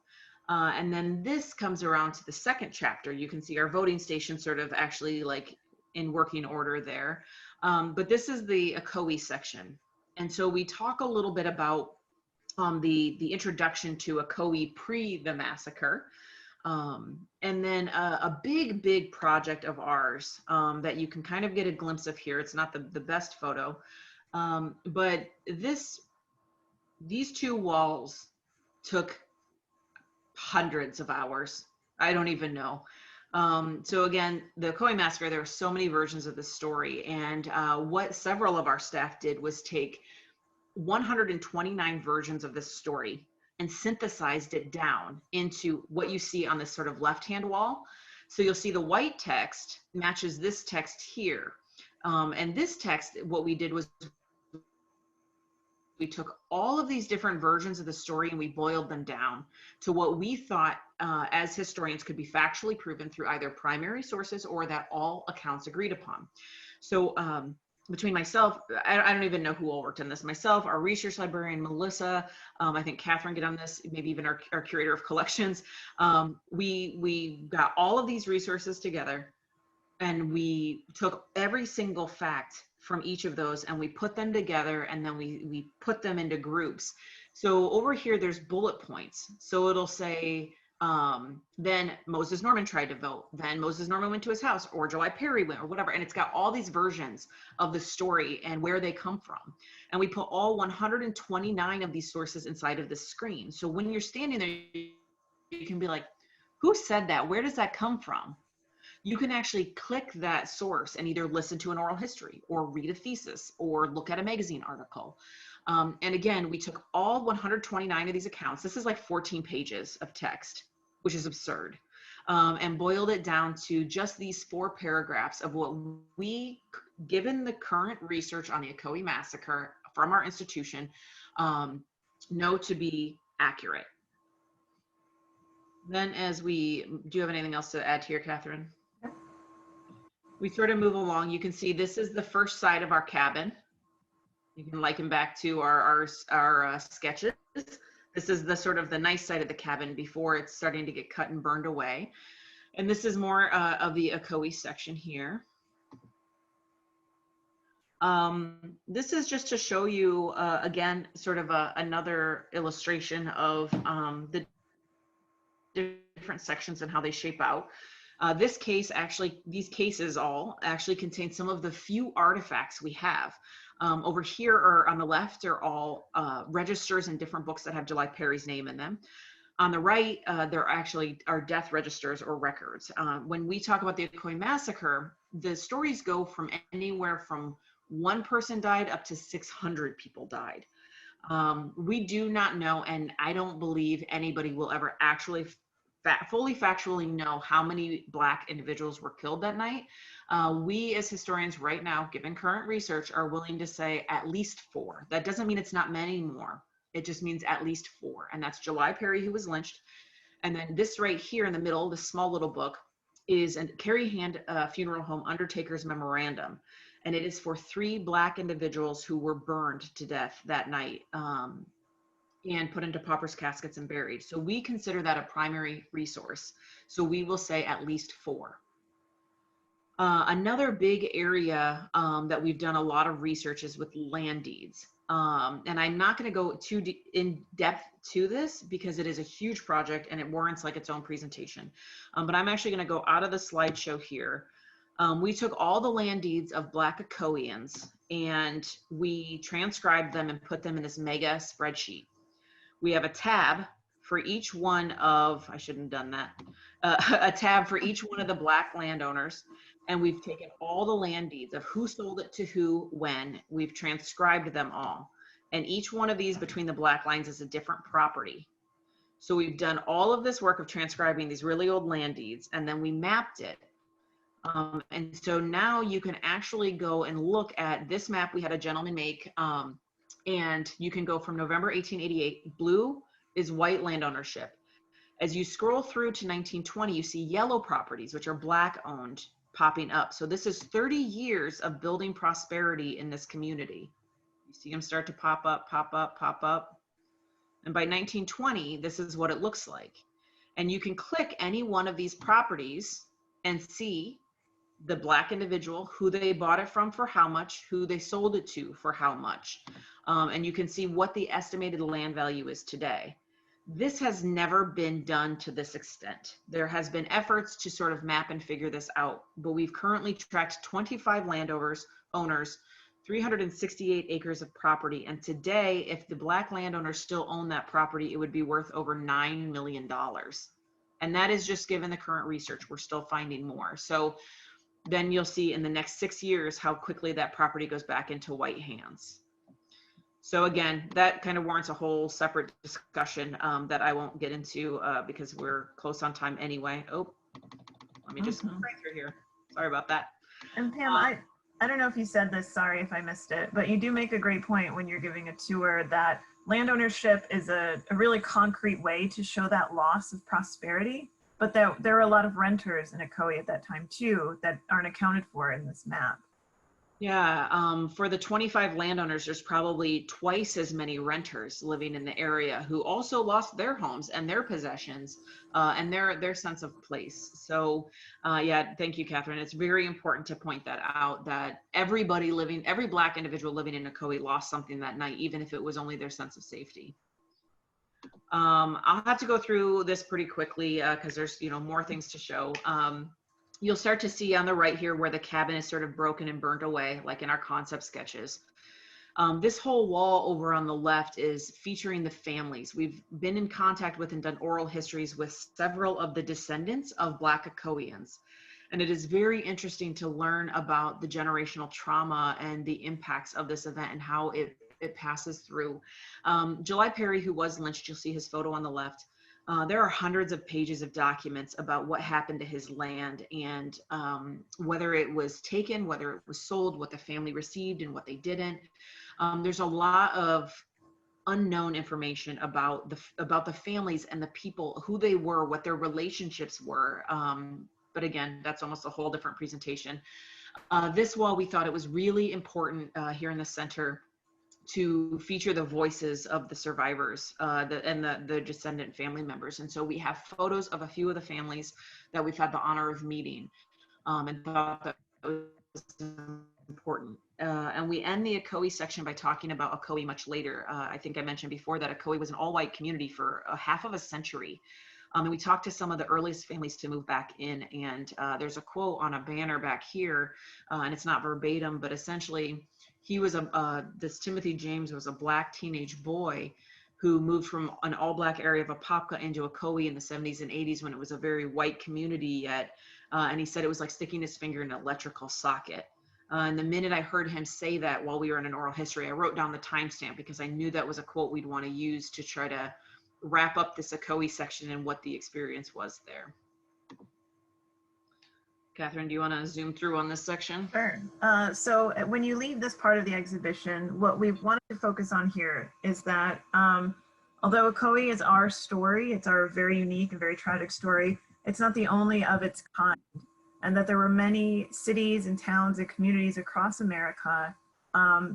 And then this comes around to the second chapter. You can see our voting station sort of actually like in working order there. But this is the Ocoee section. And so we talk a little bit about the introduction to Ocoee pre the massacre. And then a big project of ours that you can kind of get a glimpse of here. It's not the best photo, but these two walls took hundreds of hours. I don't even know. So again, the Ocoee Massacre, there are so many versions of this story. And what several of our staff did was take 129 versions of this story and synthesized it down into what you see on this sort of left-hand wall. So you'll see the white text matches this text here. And this text, what we did was we took all of these different versions of the story and we boiled them down to what we thought as historians could be factually proven through either primary sources or that all accounts agreed upon. So between myself, I don't even know who all worked on this, myself, our research librarian, Melissa, I think Catherine get on this, maybe even our curator of collections. We got all of these resources together and we took every single fact from each of those and we put them together and then we put them into groups. So over here, there's bullet points. So it'll say, then Moses Norman tried to vote, then Moses Norman went to his house, or July Perry went, or whatever. And it's got all these versions of the story and where they come from. And we put all 129 of these sources inside of this screen. So when you're standing there, you can be like, who said that? Where does that come from? You can actually click that source and either listen to an oral history or read a thesis or look at a magazine article. And again, we took all 129 of these accounts. This is like 14 pages of text, which is absurd, and boiled it down to just these 4 paragraphs of what we, given the current research on the Ocoee Massacre from our institution, know to be accurate. Then do you have anything else to add here, Catherine? We sort of move along. You can see this is the first side of our cabin. You can liken back to our sketches. This is the sort of the nice side of the cabin before it's starting to get cut and burned away. And this is more of the Ocoee section here. This is just to show you, again, sort of another illustration of the different sections and how they shape out. This case actually, these cases all actually contain some of the few artifacts we have. Over here or on the left are all registers in different books that have July Perry's name in them. On the right, there actually are death registers or records. When we talk about the Ocoee Massacre, the stories go from anywhere from one person died up to 600 people died. We do not know, and I don't believe anybody will ever actually fully factually know how many Black individuals were killed that night. We as historians right now, given current research, are willing to say at least 4. That doesn't mean it's not many more. It just means at least 4. And that's July Perry, who was lynched. And then this right here in the middle, this small little book, is a Carrie Hand Funeral Home Undertaker's Memorandum. And it is for 3 Black individuals who were burned to death that night. And put into paupers caskets and buried. So we consider that a primary resource. So we will say at least 4. Another big area that we've done a lot of research is with land deeds. And I'm not going to go too in depth to this because it is a huge project and it warrants like its own presentation. But I'm actually going to go out of the slideshow here. We took all the land deeds of Black Ocoeans and we transcribed them and put them in this mega spreadsheet. We have a tab for each one of, I shouldn't have done that, a tab for each one of the Black landowners. And we've taken all the land deeds of who sold it to who, when. We've transcribed them all. And each one of these between the black lines is a different property. So we've done all of this work of transcribing these really old land deeds, and then we mapped it. And so now you can actually go and look at this map we had a gentleman make. And you can go from November 1888, blue is white land ownership. As you scroll through to 1920, you see yellow properties, which are Black owned, popping up. So this is 30 years of building prosperity in this community. You see them start to pop up, pop up, pop up. And by 1920, this is what it looks like. And you can click any one of these properties and see the Black individual, who they bought it from for how much, who they sold it to for how much. And you can see what the estimated land value is today. This has never been done to this extent. There has been efforts to sort of map and figure this out, but we've currently tracked 25 landowners, 368 acres of property. And today, if the Black landowners still own that property, it would be worth over $9 million. And that is just given the current research. We're still finding more. So then you'll see in the next 6 years how quickly that property goes back into white hands. So again, that kind of warrants a whole separate discussion that I won't get into because we're close on time anyway. Oh, let me just right through here. Sorry about that. And Pam, I don't know if you said this, sorry if I missed it, but you do make a great point when you're giving a tour that land ownership is a really concrete way to show that loss of prosperity, but that there are a lot of renters in Ocoee at that time too that aren't accounted for in this map. Yeah, for the 25 landowners, there's probably twice as many renters living in the area who also lost their homes and their possessions and their sense of place. So yeah, thank you, Catherine. It's very important to point that out, that every Black individual living in Ocoee lost something that night, even if it was only their sense of safety. I'll have to go through this pretty quickly because there's more things to show. You'll start to see on the right here where the cabin is sort of broken and burnt away, like in our concept sketches. This whole wall over on the left is featuring the families. We've been in contact with and done oral histories with several of the descendants of Black Ocoeans. And it is very interesting to learn about the generational trauma and the impacts of this event and how it passes through. July Perry, who was lynched, you'll see his photo on the left. There are hundreds of pages of documents about what happened to his land and whether it was taken, whether it was sold, what the family received and what they didn't. There's a lot of unknown information about the families and the people, who they were, what their relationships were. But again, that's almost a whole different presentation. This wall, we thought it was really important here in the center to feature the voices of the survivors and the descendant family members. And so we have photos of a few of the families that we've had the honor of meeting and thought that was important. And we we end the Ocoee section by talking about Ocoee much later. I think I mentioned before that Ocoee was an all-white community for a half of a century. And we talked to some of the earliest families to move back in, and there's a quote on a banner back here, and it's not verbatim, but essentially he was this Timothy James was a Black teenage boy who moved from an all-Black area of Apopka into Ocoee in the 70s and 80s when it was a very white community yet, and he said it was like sticking his finger in an electrical socket. And the minute I heard him say that while we were in an oral history, I wrote down the timestamp because I knew that was a quote we'd want to use to try to wrap up this Ocoee section and what the experience was there. Catherine, do you want to zoom through on this section? Sure. So when you leave this part of the exhibition, what we wanted to focus on here is that although Ocoee is our story, it's our very unique and very tragic story, it's not the only of its kind, and that there were many cities and towns and communities across America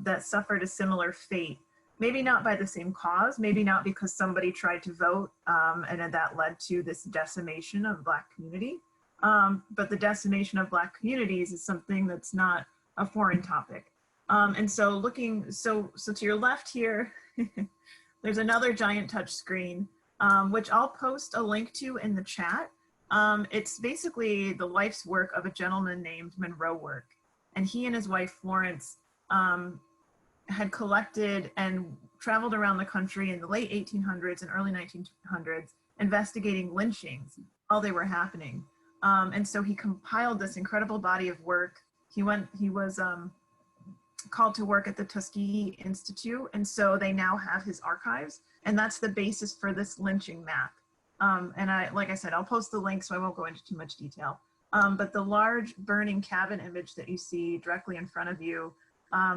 that suffered a similar fate. Maybe not by the same cause, maybe not because somebody tried to vote and that led to this decimation of Black community. But the decimation of Black communities is something that's not a foreign topic. And so so to your left here, there's another giant touch screen, which I'll post a link to in the chat. It's basically the life's work of a gentleman named Monroe Work. And he and his wife, Florence, had collected and traveled around the country in the late 1800s and early 1900s, investigating lynchings while they were happening. And so he compiled this incredible body of work. He was called to work at the Tuskegee Institute, and so they now have his archives, and that's the basis for this lynching map. And like I said, I'll post the link so I won't go into too much detail. But the large burning cabin image that you see directly in front of you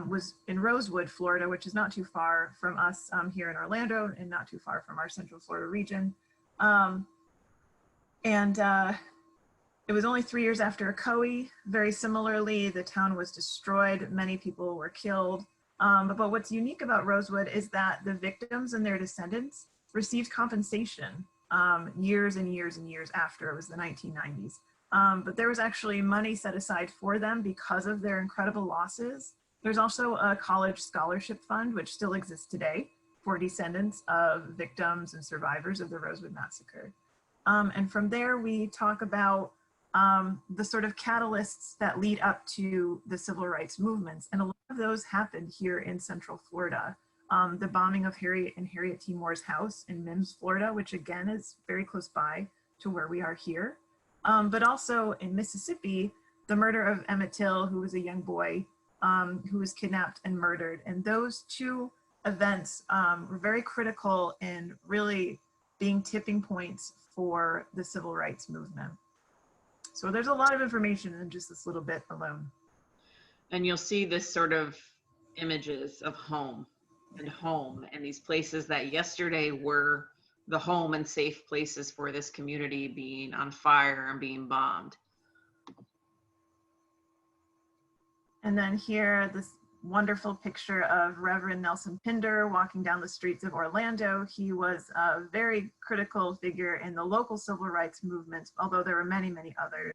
was in Rosewood, Florida, which is not too far from us here in Orlando and not too far from our Central Florida region. It was only 3 years after Ocoee. Very similarly, the town was destroyed. Many people were killed. But what's unique about Rosewood is that the victims and their descendants received compensation years and years and years after. It was the 1990s. But there was actually money set aside for them because of their incredible losses. There's also a college scholarship fund, which still exists today, for descendants of victims and survivors of the Rosewood Massacre. And from there, we talk about the sort of catalysts that lead up to the civil rights movements. And a lot of those happened here in Central Florida. The bombing of Harriet and Harriet T. Moore's house in Mims, Florida, which again is very close by to where we are here. But also in Mississippi, the murder of Emmett Till, who was a young boy who was kidnapped and murdered. And those two events were very critical in really being tipping points for the civil rights movement. So there's a lot of information in just this little bit alone. And you'll see this sort of images of home and these places that yesterday were the home and safe places for this community being on fire and being bombed. And then here, this wonderful picture of Reverend Nelson Pinder walking down the streets of Orlando. He was a very critical figure in the local civil rights movement, although there were many, many others.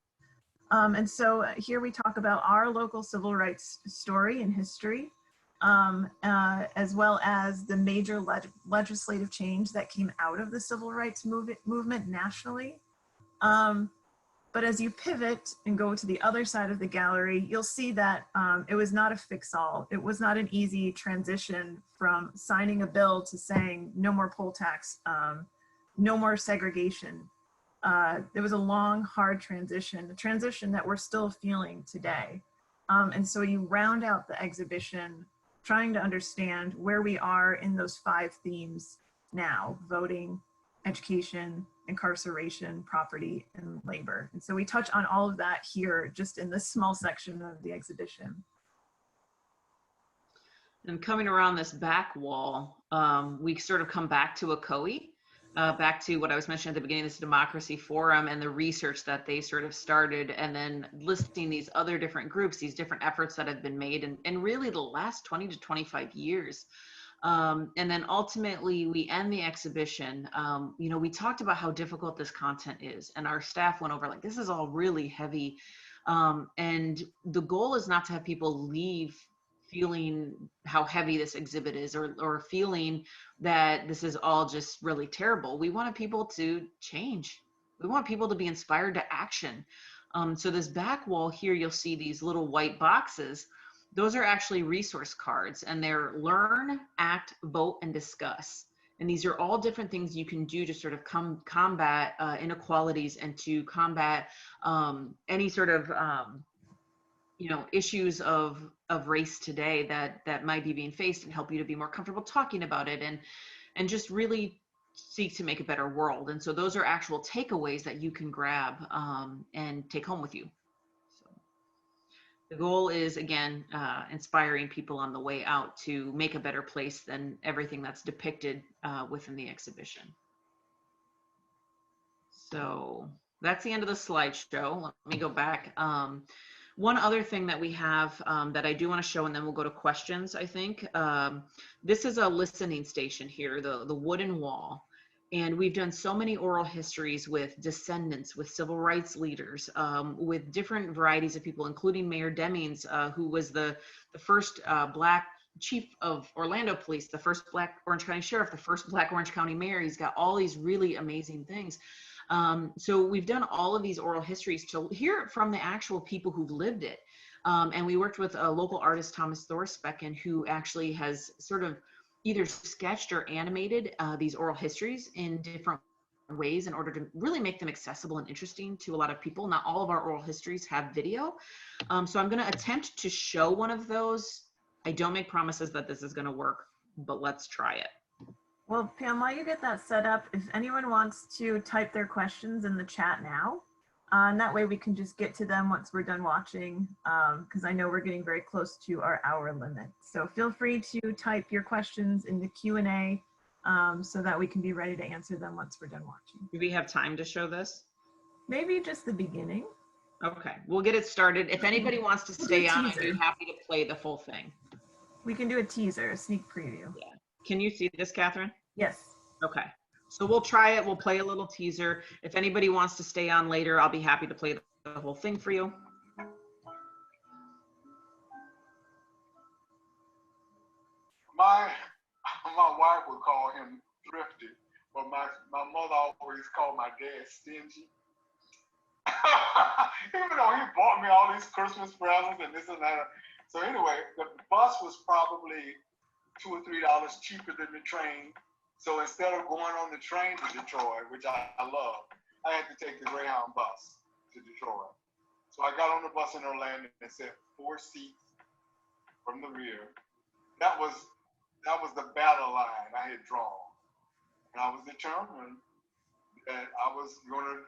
And so here we talk about our local civil rights story and history, as well as the major legislative change that came out of the civil rights movement nationally. But as you pivot and go to the other side of the gallery, you'll see that it was not a fix-all. It was not an easy transition from signing a bill to saying no more poll tax, no more segregation. There was a long, hard transition, a transition that we're still feeling today. And so you round out the exhibition trying to understand where we are in those 5 themes now: voting, education, incarceration, property, and labor. And so we touch on all of that here just in this small section of the exhibition. And coming around this back wall, we sort of come back to Ocoee, back to what I was mentioning at the beginning of this Democracy Forum and the research that they sort of started, and then listing these other different groups, these different efforts that have been made in really the last 20 to 25 years. And then ultimately we end the exhibition. You know, we talked about how difficult this content is, and our staff went over like, this is all really heavy. And the goal is not to have people leave feeling how heavy this exhibit is, or feeling that this is all just really terrible. We want people to change. We want people to be inspired to action. So this back wall here, you'll see these little white boxes. Those are actually resource cards, and they're learn, act, vote, and discuss. And these are all different things you can do to sort of combat inequalities, and to combat any sort of issues of race today that might be being faced, and help you to be more comfortable talking about it, and just really seek to make a better world. And so those are actual takeaways that you can grab and take home with you. So the goal is, again, inspiring people on the way out to make a better place than everything that's depicted within the exhibition. So that's the end of the slideshow. Let me go back. One other thing that we have that I do want to show, and then we'll go to questions, I think. This is a listening station here, the wooden wall. And we've done so many oral histories with descendants, with civil rights leaders, with different varieties of people, including Mayor Demings, who was the first Black chief of Orlando Police, the first Black Orange County Sheriff, the first Black Orange County Mayor. He's got all these really amazing things. So we've done all of these oral histories to hear it from the actual people who've lived it. And we worked with a local artist, Thomas Thorsbecken, who actually has sort of either sketched or animated these oral histories in different ways in order to really make them accessible and interesting to a lot of people. Not all of our oral histories have video. So I'm going to attempt to show one of those. I don't make promises that this is going to work, but let's try it. Well, Pam, while you get that set up, if anyone wants to type their questions in the chat now, and that way we can just get to them once we're done watching, because I know we're getting very close to our hour limit. So feel free to type your questions in the Q&A so that we can be ready to answer them once we're done watching. Do we have time to show this? Maybe just the beginning. Okay, we'll get it started. If anybody wants to stay on, I'd be happy to play the full thing. We can do a teaser, a sneak preview. Yeah. Can you see this, Catherine? Yes. Okay. So we'll try it. We'll play a little teaser. If anybody wants to stay on later, I'll be happy to play the whole thing for you. My wife would call him thrifty, but my mother always called my dad stingy. Even though he bought me all these Christmas presents and this and that. So anyway, the bus was probably $2 or $3 cheaper than the train. So instead of going on the train to Detroit, which I love, I had to take the Greyhound bus to Detroit. So I got on the bus in Orlando and said 4 seats from the rear. That was the battle line I had drawn. And I was determined that I was going to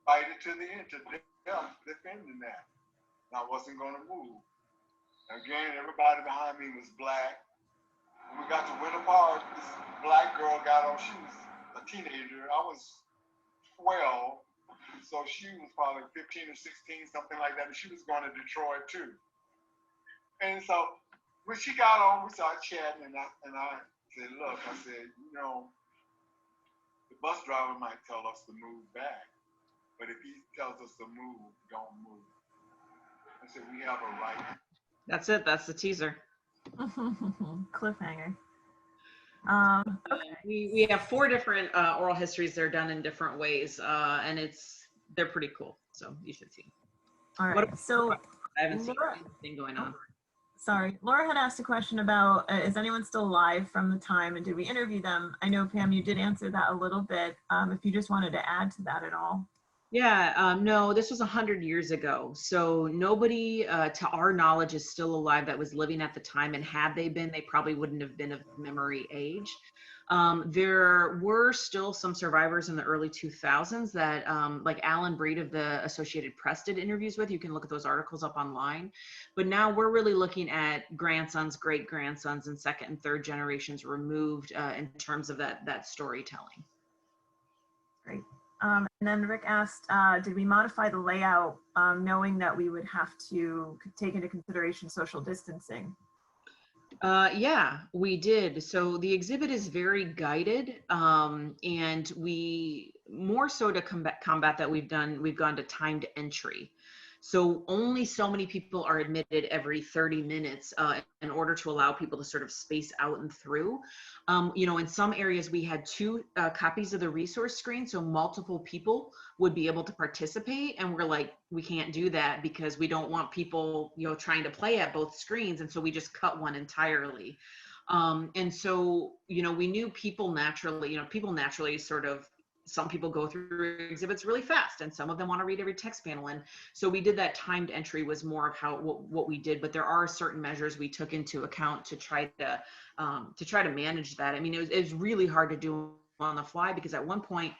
fight it to the end, to death, defending that. And I wasn't going to move. Again, everybody behind me was Black. When we got to Winter Park, this Black girl got on, she was a teenager. I was 12, so she was probably 15 or 16, something like that. And she was going to Detroit too. And so when she got on, we started chatting, and I said, look, I said, the bus driver might tell us to move back, but if he tells us to move, don't move. I said, we have a right. That's it. That's the teaser. Cliffhanger. Okay. We have 4 different oral histories that are done in different ways, and they're pretty cool. So you should see. All right. So I haven't seen anything going on. Sorry, Laura had asked a question about is anyone still alive from the time, and did we interview them? I know, Pam, you did answer that a little bit. If you just wanted to add to that at all. Yeah, no, this was 100 years ago. So nobody, to our knowledge, is still alive that was living at the time. And had they been, they probably wouldn't have been of memory age. There were still some survivors in the early 2000s that, like Alan Breed of the Associated Press did interviews with. You can look at those articles up online. But now we're really looking at grandsons, great-grandsons, and 2nd and 3rd generations removed in terms of that storytelling. Great. And then Rick asked, did we modify the layout knowing that we would have to take into consideration social distancing? Yeah, we did. So the exhibit is very guided, and we more so to combat that we've gone to timed entry. So only so many people are admitted every 30 minutes in order to allow people to sort of space out and through. You know, in some areas we had 2 copies of the resource screen, so multiple people would be able to participate. And we're like, we can't do that because we don't want people, you know, trying to play at both screens. And so we just cut one entirely. And so, you know, we knew people naturally sort of, some people go through exhibits really fast and some of them want to read every text panel. And so we did that timed entry was more of how, what we did, but there are certain measures we took into account to try to manage that. I mean, it was really hard to do on the fly because at one point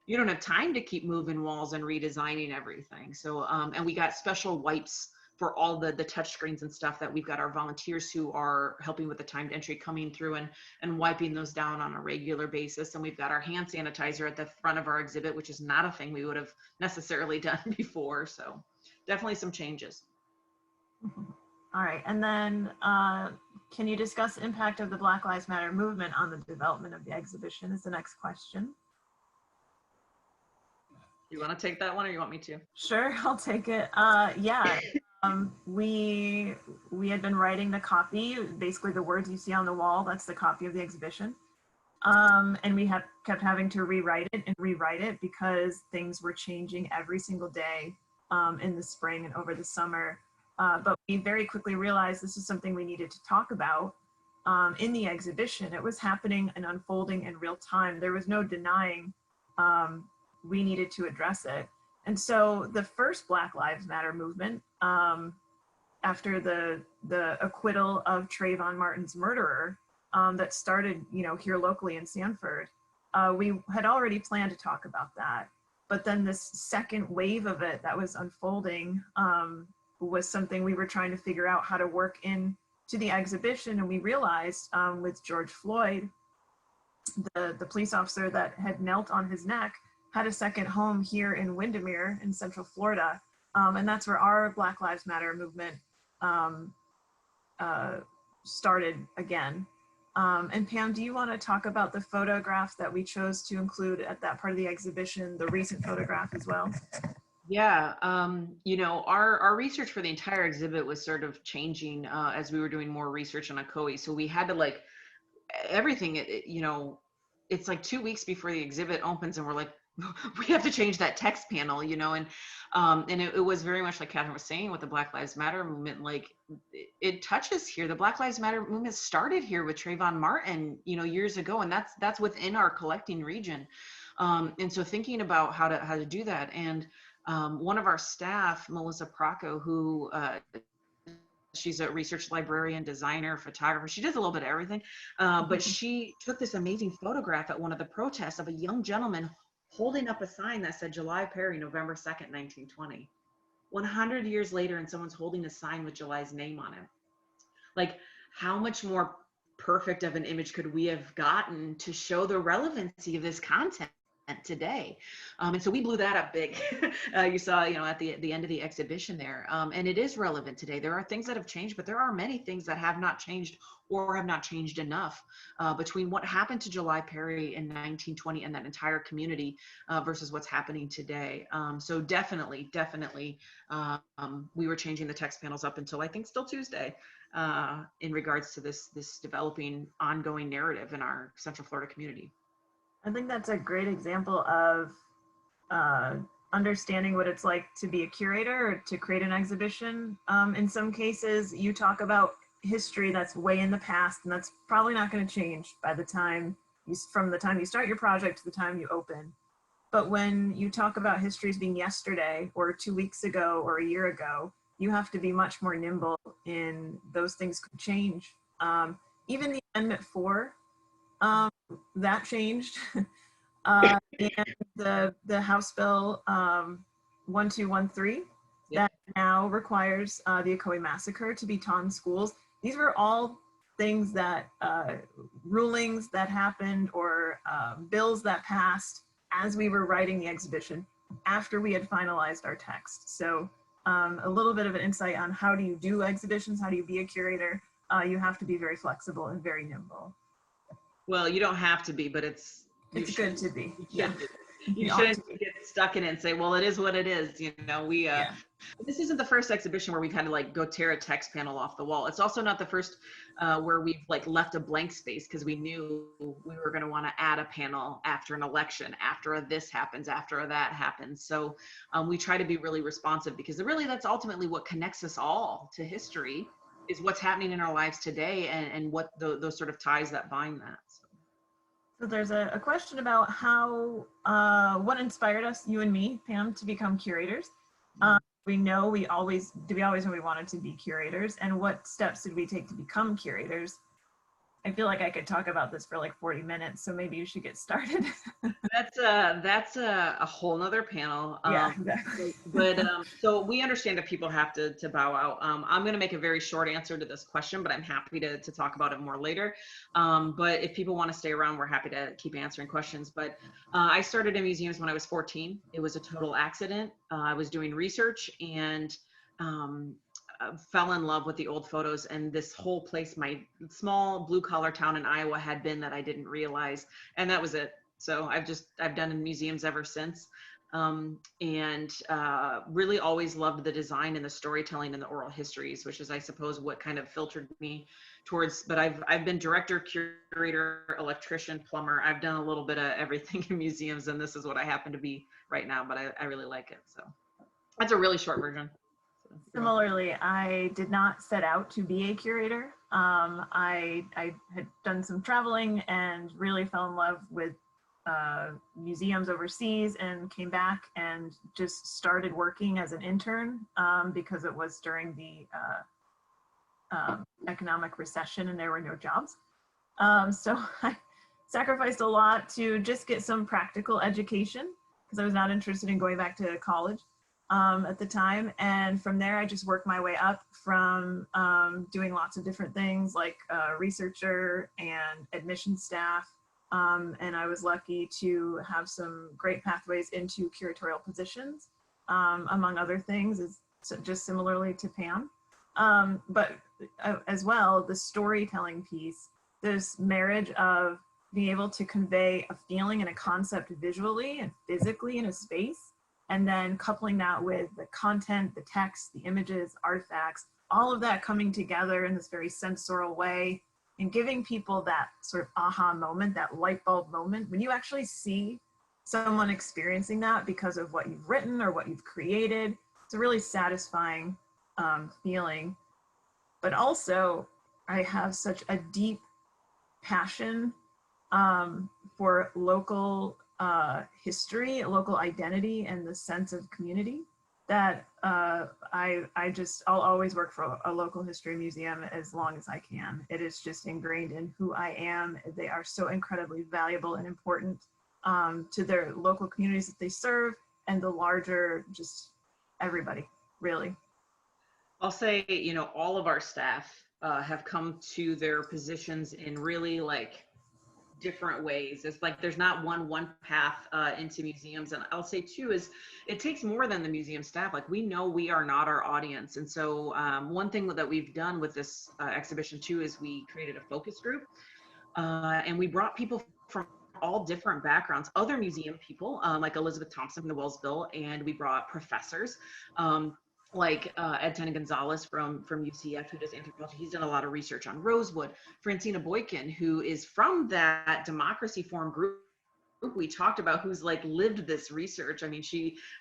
you don't have time to keep moving walls and redesigning everything. So, and we got special wipes for all the touch screens and stuff that we've got our volunteers who are helping with the timed entry coming through and wiping those down on a regular basis. And we've got our hand sanitizer at the front of our exhibit, which is not a thing we would have necessarily done before. So definitely some changes. All right, and then can you discuss the impact of the Black Lives Matter movement on the development of the exhibition is the next question. You want to take that one or you want me to? Sure, I'll take it. Yeah, we had been writing the copy, basically the words you see on the wall, that's the copy of the exhibition. And we kept having to rewrite it because things were changing every single day in the spring and over the summer. But we very quickly realized this is something we needed to talk about in the exhibition. It was happening and unfolding in real time. There was no denying we needed to address it. And so the first Black Lives Matter movement, after the acquittal of Trayvon Martin's murderer, that started, you know, here locally in Sanford, we had already planned to talk about that. But then this second wave of it that was unfolding was something we were trying to figure out how to work in to the exhibition. And we realized with George Floyd, the police officer that had knelt on his neck had a second home here in Windermere in Central Florida. And that's where our Black Lives Matter movement started again. And Pam, do you want to talk about the photograph that we chose to include at that part of the exhibition, the recent photograph as well? Yeah, you know, our research for the entire exhibit was sort of changing as we were doing more research on Ocoee. So we had to like everything, you know, it's like 2 weeks before the exhibit opens and we're like, we have to change that text panel, you know, and it was very much like Catherine was saying with the Black Lives Matter movement, like it touches here. The Black Lives Matter movement started here with Trayvon Martin, you know, years ago, and that's within our collecting region. And so thinking about how to do that, and one of our staff, Melissa Procco, who she's a research librarian, designer, photographer. She does a little bit of everything, but she took this amazing photograph at one of the protests of a young gentleman holding up a sign that said July Perry, November 2nd, 1920. 100 years later, and someone's holding a sign with July's name on it. Like, how much more perfect of an image could we have gotten to show the relevancy of this content today? And so we blew that up big. You saw, you know, at the end of the exhibition there, and it is relevant today. There are things that have changed, but there are many things that have not changed or have not changed enough between what happened to July Perry in 1920 and that entire community versus what's happening today. So definitely, we were changing the text panels up until I think still Tuesday in regards to this developing ongoing narrative in our Central Florida community. I think that's a great example of understanding what it's like to be a curator or to create an exhibition. In some cases, you talk about history that's way in the past, and that's probably not going to change by the time from the time you start your project to the time you open. But when you talk about history as being yesterday or 2 weeks ago or a year ago, you have to be much more nimble in those things could change. Even the Amendment 4, that changed. And the House Bill 1213 that now requires the Ocoee Massacre to be taught in schools. These were all things that rulings that happened or bills that passed as we were writing the exhibition after we had finalized our text. So a little bit of an insight on how do you do exhibitions, how do you be a curator? You have to be very flexible and very nimble. Well, you don't have to be, but it's good to be. You shouldn't get stuck in it and say, well, it is what it is. You know, this isn't the first exhibition where we've had to like go tear a text panel off the wall. It's also not the first where we've like left a blank space because we knew we were going to want to add a panel after an election, after this happens, after that happens. So we try to be really responsive because really that's ultimately what connects us all to history, is what's happening in our lives today and what those sort of ties that bind that. So there's a question about how, what inspired us, you and me, Pam, to become curators. We always knew we wanted to be curators, and what steps did we take to become curators? I feel like I could talk about this for like 40 minutes, so maybe you should get started. That's a whole nother panel. Yeah, exactly. But so we understand that people have to bow out. I'm going to make a very short answer to this question, but I'm happy to talk about it more later. But if people want to stay around, we're happy to keep answering questions. But I started in museums when I was 14. It was a total accident. I was doing research and fell in love with the old photos, and this whole place, my small blue collar town in Iowa, had been that I didn't realize, and that was it. So I've done in museums ever since, and really always loved the design and the storytelling and the oral histories, which is, I suppose, what kind of filtered me towards. But I've been director, curator, electrician, plumber. I've done a little bit of everything in museums, and this is what I happen to be right now. But I really like it. So that's a really short version. Similarly, I did not set out to be a curator. I had done some traveling and really fell in love with museums overseas, and came back and just started working as an intern because it was during the economic recession and there were no jobs. So I sacrificed a lot to just get some practical education because I was not interested in going back to college at the time. And from there, I just worked my way up from doing lots of different things like researcher and admission staff. And I was lucky to have some great pathways into curatorial positions, among other things, is just similarly to Pam. But as well, the storytelling piece, this marriage of being able to convey a feeling and a concept visually and physically in a space, and then coupling that with the content, the text, the images, artifacts, all of that coming together in this very sensorial way, and giving people that sort of aha moment, that light bulb moment, when you actually see someone experiencing that because of what you've written or what you've created. It's a really satisfying feeling. But also, I have such a deep passion for local history, local identity, and the sense of community that I'll always work for a local history museum as long as I can. It is just ingrained in who I am. They are so incredibly valuable and important to their local communities that they serve, and the larger, just everybody, really. I'll say, you know, all of our staff have come to their positions in really like different ways. It's like there's not one path into museums. And I'll say too is it takes more than the museum staff. Like we know we are not our audience. And so one thing that we've done with this exhibition too is we created a focus group and we brought people from all different backgrounds, other museum people like Elizabeth Thompson from the Wellsville, and we brought professors like Ed Tena Gonzalez from UCF, who does anthropology. He's done a lot of research on Rosewood. Francina Boykin, who is from that Democracy Forum group we talked about, who's like lived this research. I mean,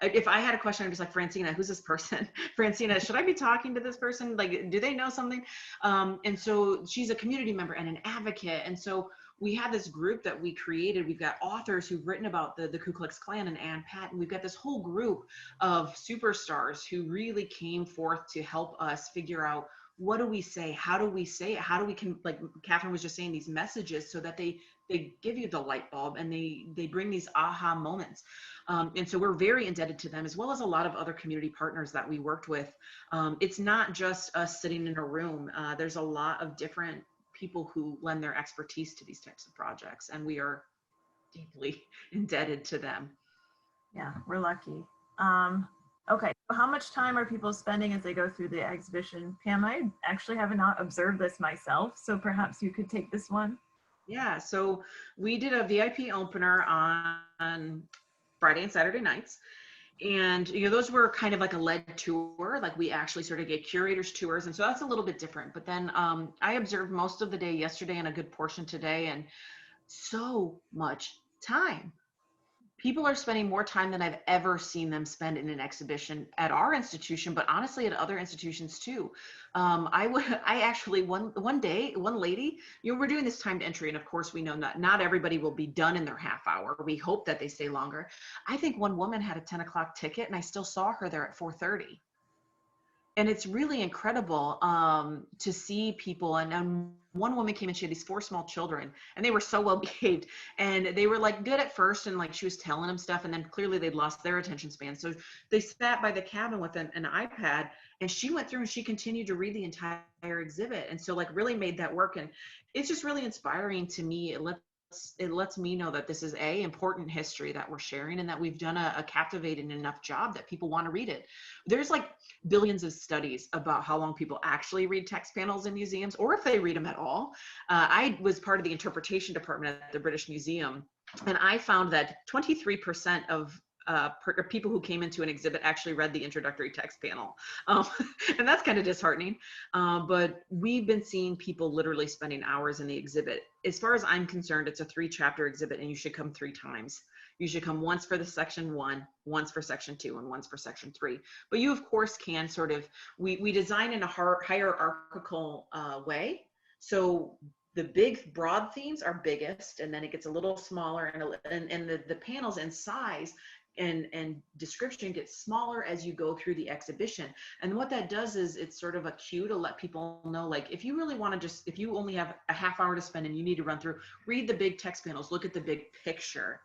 if I had a question, I'm just like, Francina, who's this person? Francina, should I be talking to this person? Like, do they know something? And so she's a community member and an advocate. And so we have this group that we created. We've got authors who've written about the Ku Klux Klan and Ann Patton. We've got this whole group of superstars who really came forth to help us figure out, what do we say? How do we say it? How do we like Catherine was just saying, these messages so that they give you the light bulb and they bring these aha moments. And so we're very indebted to them, as well as a lot of other community partners that we worked with. It's not just us sitting in a room. There's a lot of different people who lend their expertise to these types of projects, and we are deeply indebted to them. Yeah, we're lucky. Okay, so how much time are people spending as they go through the exhibition? Pam, I actually have not observed this myself, so perhaps you could take this one. Yeah, so we did a VIP opener on Friday and Saturday nights. And, you know, those were kind of like a led tour. Like we actually sort of get curators tours. And so that's a little bit different. But then I observed most of the day yesterday and a good portion today, and so much time. People are spending more time than I've ever seen them spend in an exhibition at our institution, but honestly at other institutions too. I actually one day, one lady, you know, we're doing this timed entry, and of course we know not everybody will be done in their half hour. We hope that they stay longer. I think one woman had a 10 o'clock ticket, and I still saw her there at 4:30. And it's really incredible to see people. And one woman came and she had these 4 small children, and they were so well behaved, and they were like good at first, and like she was telling them stuff, and then clearly they'd lost their attention span. So they sat by the cabin with an iPad, and she went through and she continued to read the entire exhibit, and so like really made that work. And it's just really inspiring to me. It lets me know that this is important history that we're sharing, and that we've done a captivating enough job that people want to read it. There's like billions of studies about how long people actually read text panels in museums, or if they read them at all. I was part of the interpretation department at the British Museum, and I found that 23% of people who came into an exhibit actually read the introductory text panel. And that's kind of disheartening. But we've been seeing people literally spending hours in the exhibit. As far as I'm concerned, it's a 3-chapter exhibit, and you should come 3 times. You should come once for the section 1, once for section 2, and once for section 3. But you, of course, can sort of, we design in a hierarchical way. So the big broad themes are biggest, and then it gets a little smaller, and the panels in size and description gets smaller as you go through the exhibition. And what that does is it's sort of a cue to let people know, like, if you really want to if you only have a half hour to spend and you need to run through, read the big text panels, look at the big picture.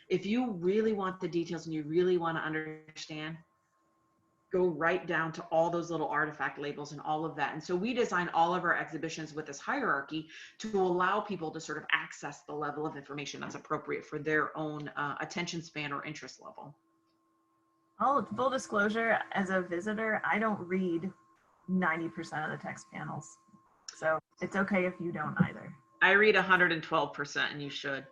If you really want the details and you really want to understand, go right down to all those little artifact labels and all of that. And so we design all of our exhibitions with this hierarchy to allow people to sort of access the level of information that's appropriate for their own attention span or interest level. Full disclosure, as a visitor, I don't read 90% of the text panels. So it's okay if you don't either. I read 112%, and you should.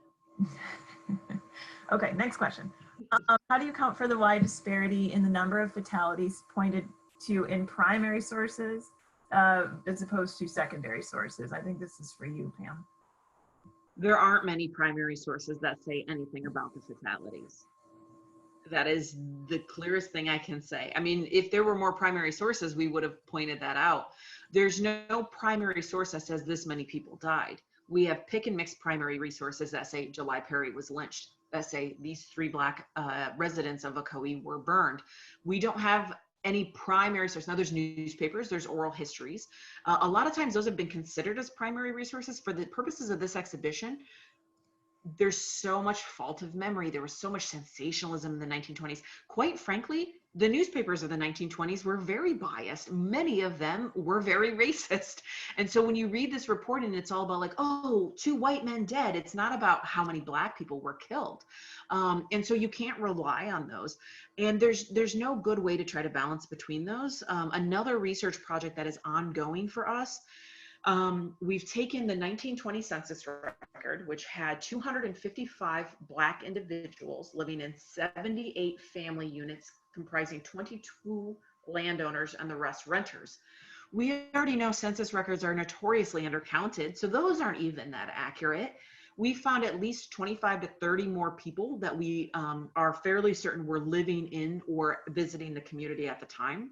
Okay, next question. How do you account for the wide disparity in the number of fatalities pointed to in primary sources as opposed to secondary sources? I think this is for you, Pam. There aren't many primary sources that say anything about the fatalities. That is the clearest thing I can say. I mean, if there were more primary sources, we would have pointed that out. There's no primary source that says this many people died. We have pick and mix primary resources that say July Perry was lynched, that say these 3 Black residents of Ocoee were burned. We don't have any primary source. Now there's newspapers, there's oral histories. A lot of times those have been considered as primary resources. For the purposes of this exhibition, there's so much fault of memory. There was so much sensationalism in the 1920s. Quite frankly, the newspapers of the 1920s were very biased. Many of them were very racist. And so when you read this report and it's all about like, oh, 2 white men dead, it's not about how many Black people were killed. And so you can't rely on those. And there's no good way to try to balance between those. Another research project that is ongoing for us, we've taken the 1920 census record, which had 255 Black individuals living in 78 family units comprising 22 landowners and the rest renters. We already know census records are notoriously undercounted, so those aren't even that accurate. We found at least 25 to 30 more people that we are fairly certain were living in or visiting the community at the time.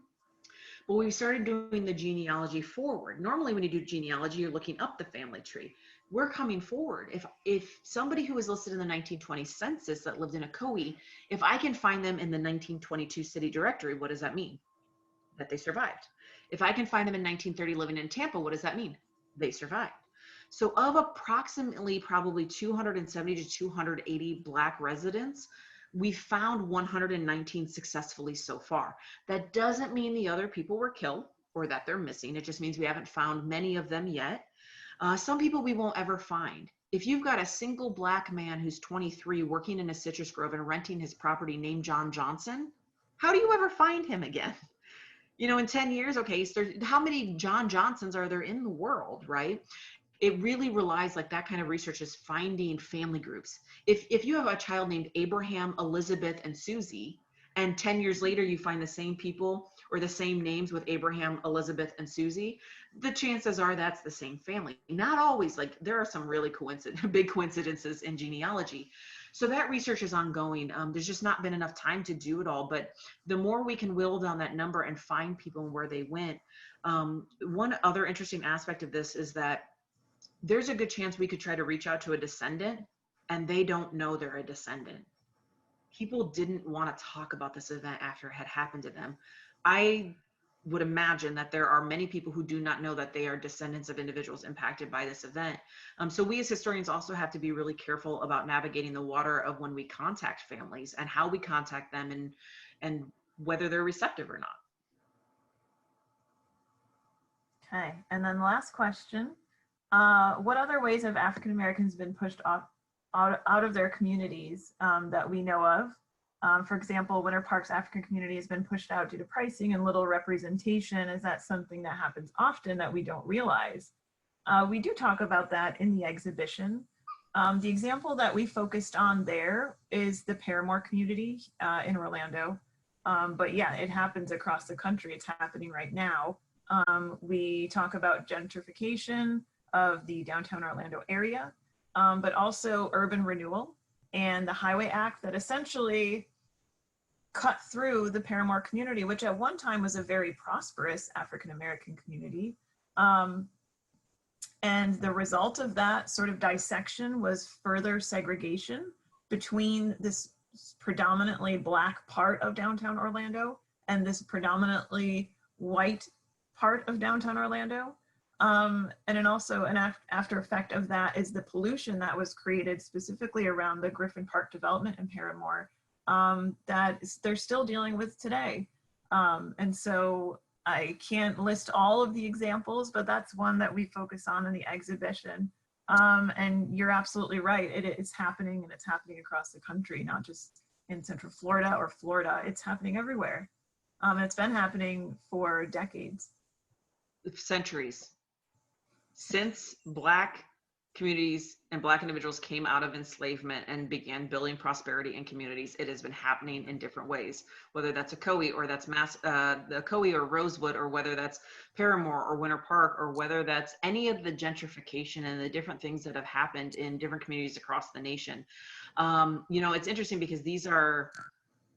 But we started doing the genealogy forward. Normally when you do genealogy, you're looking up the family tree. We're coming forward. If somebody who was listed in the 1920 census that lived in Ocoee, if I can find them in the 1922 city directory, what does that mean? That they survived. If I can find them in 1930 living in Tampa, what does that mean? They survived. So of approximately probably 270 to 280 Black residents, we found 119 successfully so far. That doesn't mean the other people were killed or that they're missing. It just means we haven't found many of them yet. Some people we won't ever find. If you've got a single Black man who's 23 working in a citrus grove and renting his property named John Johnson, how do you ever find him again? You know, in 10 years, okay, so how many John Johnsons are there in the world, right? it really relies, like that kind of research is finding family groups. If you have a child named Abraham, Elizabeth, and Susie, and 10 years later you find the same people or the same names with Abraham, Elizabeth, and Susie, the chances are that's the same family. Not always, like there are some really big coincidences in genealogy. So that research is ongoing. There's just not been enough time to do it all, but the more we can whittle down that number and find people and where they went. One other interesting aspect of this is that there's a good chance we could try to reach out to a descendant and they don't know they're a descendant. People didn't want to talk about this event after it had happened to them. I would imagine that there are many people who do not know that they are descendants of individuals impacted by this event. So we as historians also have to be really careful about navigating the water of when we contact families and how we contact them and whether they're receptive or not. Okay, and then the last question. What other ways have African Americans been pushed out of their communities that we know of? For example, Winter Park's African community has been pushed out due to pricing and little representation. Is that something that happens often that we don't realize? We do talk about that in the exhibition. The example that we focused on there is the Paramore community in Orlando. But yeah, it happens across the country. It's happening right now. We talk about gentrification of the downtown Orlando area, but also urban renewal and the Highway Act that essentially cut through the Paramore community, which at one time was a very prosperous African-American community. And the result of that sort of dissection was further segregation between this predominantly Black part of downtown Orlando and this predominantly white part of downtown Orlando. And then also an after effect of that is the pollution that was created specifically around the Griffin Park development in Paramore that they're still dealing with today. And so I can't list all of the examples, but that's one that we focus on in the exhibition. And you're absolutely right. It is happening, and it's happening across the country, not just in Central Florida or Florida. It's happening everywhere. It's been happening for decades. Centuries. Since Black communities and Black individuals came out of enslavement and began building prosperity in communities, it has been happening in different ways, whether that's Ocoee or that's the Ocoee or Rosewood, or whether that's Paramore or Winter Park, or whether that's any of the gentrification and the different things that have happened in different communities across the nation. You know, it's interesting because these are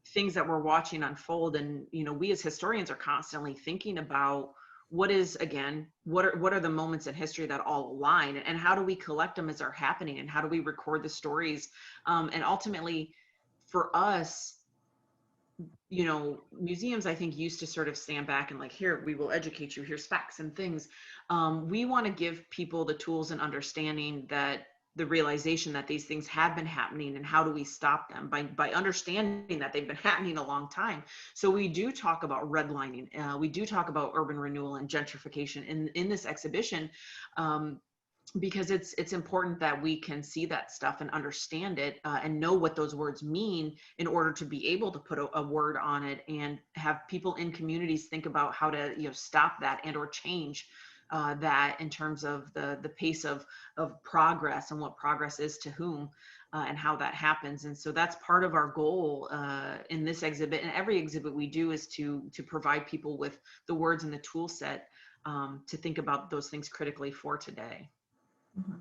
things that we're watching unfold, and you know, we as historians are constantly thinking about what is, again, what are the moments in history that all align, and how do we collect them as they're happening, and how do we record the stories? And ultimately, for us, you know, museums, I think, used to sort of stand back and like, here, we will educate you, here's facts and things. We want to give people the tools and understanding that the realization that these things have been happening, and how do we stop them by understanding that they've been happening a long time. So we do talk about redlining. We do talk about urban renewal and gentrification in this exhibition, because it's important that we can see that stuff and understand it and know what those words mean in order to be able to put a word on it, and have people in communities think about how to, you know, stop that and or change that in terms of the pace of progress and what progress is to whom and how that happens. And so that's part of our goal in this exhibit, and every exhibit we do, is to provide people with the words and the tool set to think about those things critically for today. Mm-hmm.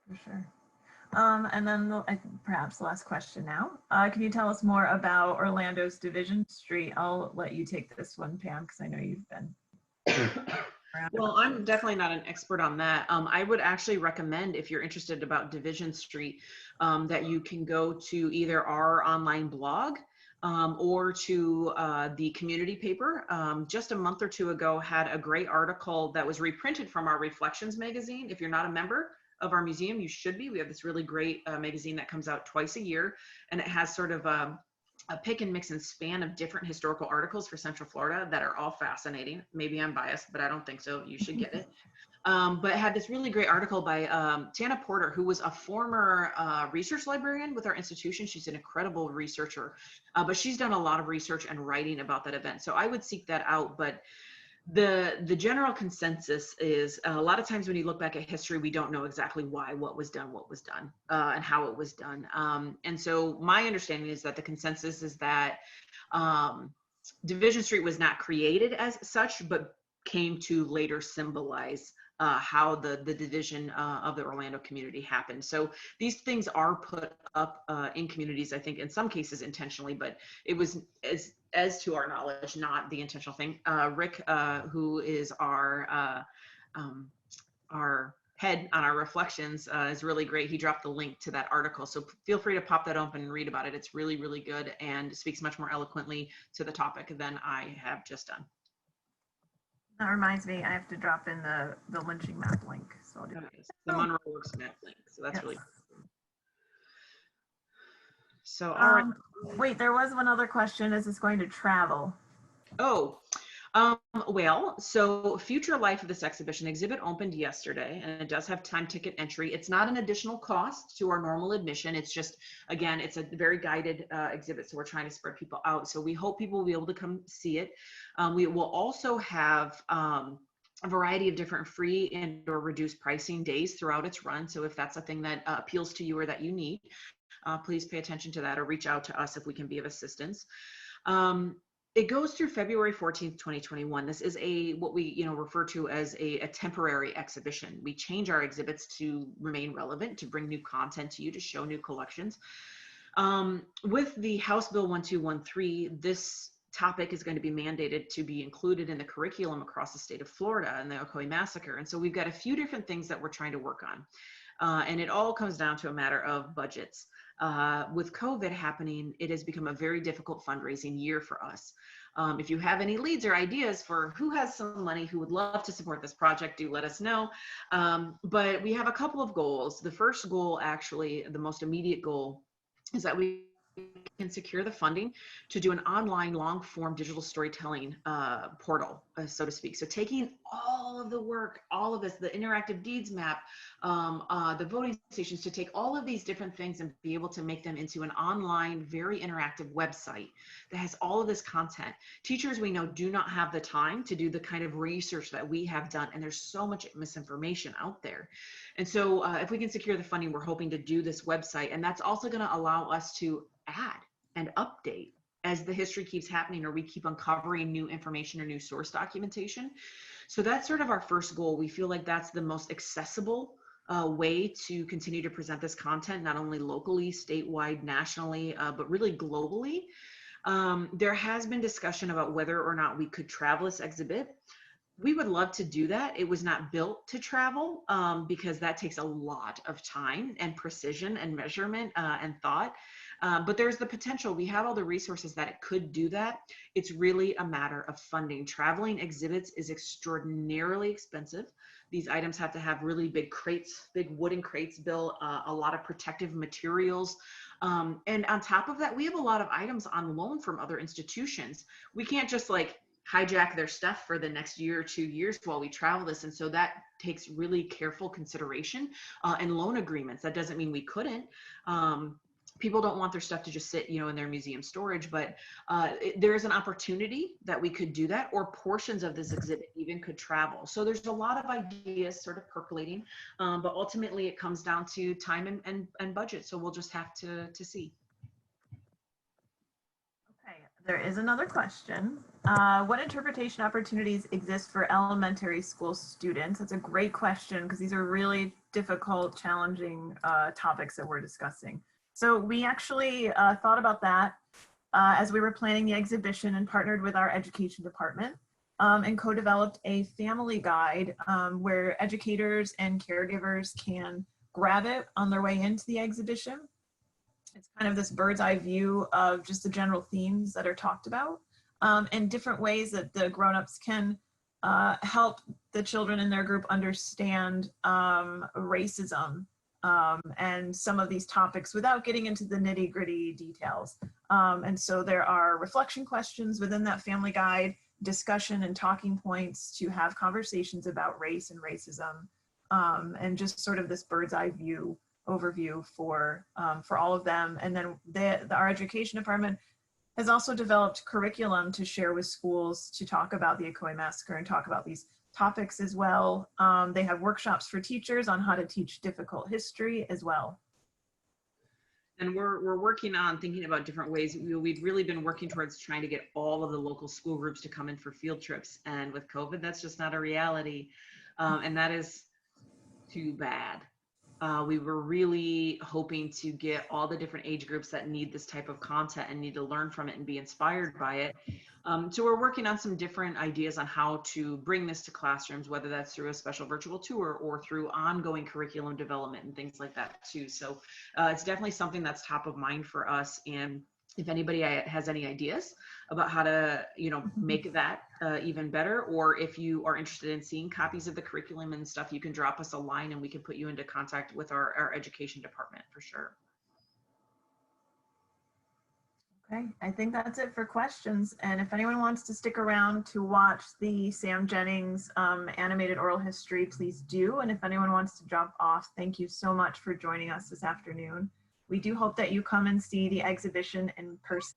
For sure. And then perhaps the last question now. Can you tell us more about Orlando's Division Street? I'll let you take this one, Pam, because I know you've been Well, I'm definitely not an expert on that. I would actually recommend, if you're interested about Division Street, that you can go to either our online blog or to the community paper. Just a month or two ago, had a great article that was reprinted from our Reflections magazine. If you're not a member of our museum, you should be. We have this really great magazine that comes out twice a year, and it has sort of a pick and mix and span of different historical articles for Central Florida that are all fascinating. Maybe I'm biased, but I don't think so. You should get it. But it had this really great article by Tana Porter, who was a former research librarian with our institution. She's an incredible researcher, but she's done a lot of research and writing about that event. So I would seek that out. But The general consensus is a lot of times when you look back at history, we don't know exactly why what was done, and how it was done. And so my understanding is that the consensus is that Division Street was not created as such, but came to later symbolize how the division of the Orlando community happened. So these things are put up in communities, I think, in some cases intentionally, but it was, as to our knowledge, not the intentional thing. Rick, who is our head on our reflections, is really great. He dropped the link to that article, so feel free to pop that open and read about it. It's really, really good and speaks much more eloquently to the topic than I have just done. That reminds me, I have to drop in the lynching map link. So I'll do that. The Monroe Works map link. So that's Yes. really cool. So, all right. Wait, there was one other question. Is this going to travel? Oh, well, so Future Life of this exhibition exhibit opened yesterday, and it does have time ticket entry. It's not an additional cost to our normal admission. It's just, again, it's a very guided exhibit, so we're trying to spread people out. So we hope people will be able to come see it. We will also have a variety of different free and or reduced pricing days throughout its run. So if that's a thing that appeals to you or that you need, please pay attention to that or reach out to us if we can be of assistance. It goes through February 14th, 2021. This is what we refer to as a temporary exhibition. We change our exhibits to remain relevant, to bring new content to you, to show new collections. With the House Bill 1213, this topic is going to be mandated to be included in the curriculum across the state of Florida and the Ocoee Massacre. And so we've got a few different things that we're trying to work on. And it all comes down to a matter of budgets. With COVID happening, it has become a very difficult fundraising year for us. If you have any leads or ideas for who has some money, who would love to support this project, do let us know. But we have a couple of goals. The first goal, actually, the most immediate goal, is that we can secure the funding to do an online long form digital storytelling portal, so to speak. So taking all of the work, all of this, the interactive deeds map, the voting stations, to take all of these different things and be able to make them into an online, very interactive website that has all of this content. Teachers, we know, do not have the time to do the kind of research that we have done, and there's so much misinformation out there. And so if we can secure the funding, we're hoping to do this website, and that's also going to allow us to add and update as the history keeps happening, or we keep uncovering new information or new source documentation. So that's sort of our first goal. We feel like that's the most accessible way to continue to present this content, not only locally, statewide, nationally, but really globally. There has been discussion about whether or not we could travel this exhibit. We would love to do that. It was not built to travel because that takes a lot of time and precision and measurement and thought. But there's the potential. We have all the resources that it could do that. It's really a matter of funding. Traveling exhibits is extraordinarily expensive. These items have to have really big crates, big wooden crates built, a lot of protective materials. And on top of that, we have a lot of items on loan from other institutions. We can't just hijack their stuff for the next year or 2 years while we travel this. And so that takes really careful consideration and loan agreements. That doesn't mean we couldn't. People don't want their stuff to just sit, in their museum storage, but there is an opportunity that we could do that, or portions of this exhibit even could travel. So there's a lot of ideas sort of percolating, but ultimately it comes down to time and budget. So we'll just have to see. Okay, there is another question. What interpretation opportunities exist for elementary school students? That's a great question, because these are really difficult, challenging topics that we're discussing. So we actually thought about that as we were planning the exhibition, and partnered with our education department and co-developed a family guide where educators and caregivers can grab it on their way into the exhibition. It's kind of this bird's eye view of just the general themes that are talked about, and different ways that the grown-ups can help the children in their group understand racism and some of these topics without getting into the nitty-gritty details. And so there are reflection questions within that family guide, discussion and talking points to have conversations about race and racism, and just sort of this bird's eye view overview for all of them. And then our education department has also developed curriculum to share with schools to talk about the Ocoee Massacre and talk about these topics as well. They have workshops for teachers on how to teach difficult history as well. And we're working on thinking about different ways. We've really been working towards trying to get all of the local school groups to come in for field trips. And with COVID, that's just not a reality. And that is too bad. We were really hoping to get all the different age groups that need this type of content and need to learn from it and be inspired by it. So we're working on some different ideas on how to bring this to classrooms, whether that's through a special virtual tour or through ongoing curriculum development and things like that too. So it's definitely something that's top of mind for us. And if anybody has any ideas about how to, make that even better, or if you are interested in seeing copies of the curriculum and stuff, you can drop us a line and we can put you into contact with our education department for sure. Okay, I think that's it for questions. And if anyone wants to stick around to watch the Sam Jennings animated oral history, please do. And if anyone wants to jump off, thank you so much for joining us this afternoon. We do hope that you come and see the exhibition in person.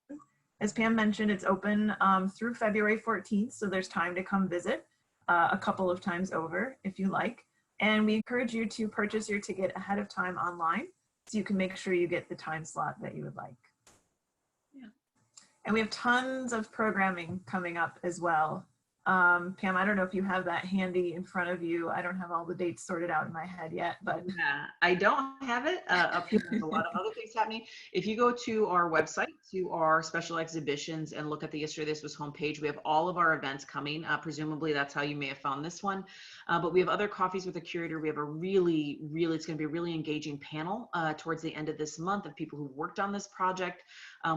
As Pam mentioned, it's open through February 14th, so there's time to come visit a couple of times over if you like. And we encourage you to purchase your ticket ahead of time online so you can make sure you get the time slot that you would like. Yeah. And we have tons of programming coming up as well. Pam, I don't know if you have that handy in front of you. I don't have all the dates sorted out in my head yet, but. Yeah, I don't have it up here. There's a lot of other things happening. If you go to our website, to our special exhibitions and look at the Yesterday This Was homepage, we have all of our events coming. Presumably that's how you may have found this one. But we have other coffees with a curator. We have a really, it's going to be a really engaging panel towards the end of this month of people who worked on this project.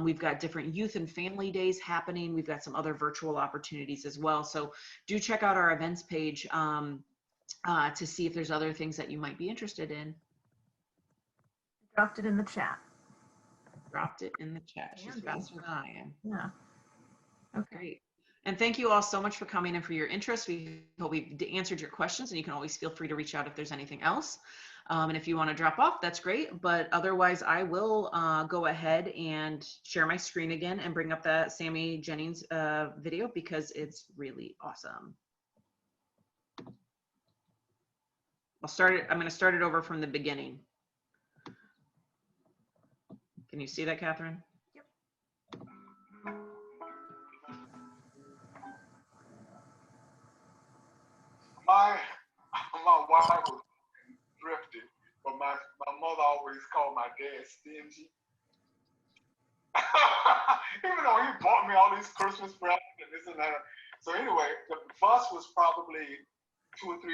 We've got different youth and family days happening. We've got some other virtual opportunities as well. So do check out our events page to see if there's other things that you might be interested in. Dropped it in the chat. Dropped it in the chat. She's faster than I am. Yeah. Okay. Great. And thank you all so much for coming and for your interest. We hope we've answered your questions, and you can always feel free to reach out if there's anything else. And if you want to drop off, that's great. But otherwise, I will go ahead and share my screen again and bring up that Sammy Jennings video because it's really awesome. I'm going to start it over from the beginning. Can you see that, Catherine? Yep. My wife was thrifty, but my mother always called my dad stingy. Even though he bought me all these Christmas presents and this and that. So anyway, the bus was probably $2 or $3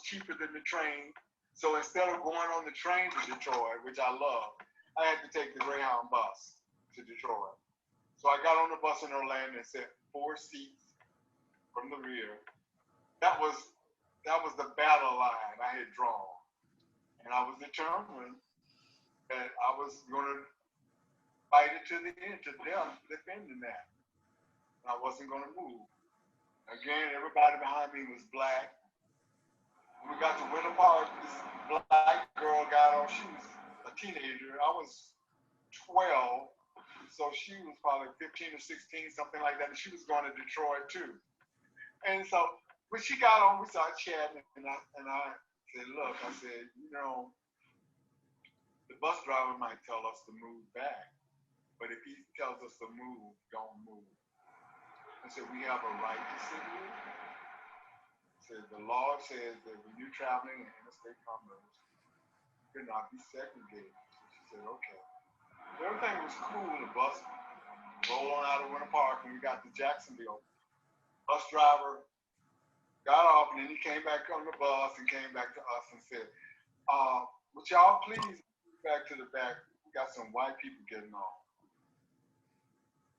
cheaper than the train. So instead of going on the train to Detroit, which I love, I had to take the Greyhound bus to Detroit. So I got on the bus in Orlando and sat 4 seats from the rear. That was the battle line I had drawn. And I was determined that I was going to fight it to the end, to death, defending that. And I wasn't going to move. Again, everybody behind me was black. When we got to Winter Park, this black girl got on, she was a teenager. I was 12, so she was probably 15 or 16, something like that. And she was going to Detroit too. And so when she got on, we started chatting, and I said, look, I said, the bus driver might tell us to move back, but if he tells us to move, don't move. I said, we have a right to sit here. I said, the law says that when you're traveling in interstate commerce, you cannot be segregated. She said, okay. Everything was cool. The bus rolled on out of Winter Park when we got to Jacksonville. Bus driver got off, and then he came back on the bus and came back to us and said, would y'all please move back to the back? We got some white people getting on.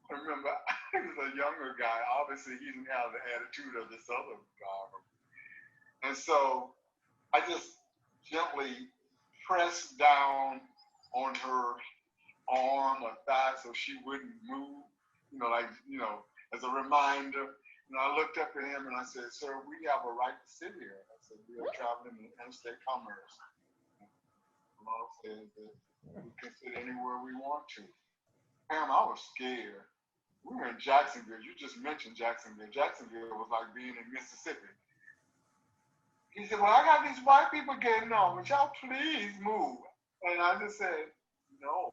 I remember, he was a younger guy. Obviously, he didn't have the attitude of this other driver. And so I just gently pressed down on her arm or thigh so she wouldn't move, as a reminder. And I looked up at him and I said, sir, we have a right to sit here. I said, we are traveling in interstate commerce. The law says that we can sit anywhere we want to. Pam, I was scared. we were in Jacksonville. You just mentioned Jacksonville. Jacksonville was like being in Mississippi. He said, well, I got these white people getting on. Would y'all please move? And I just said, no.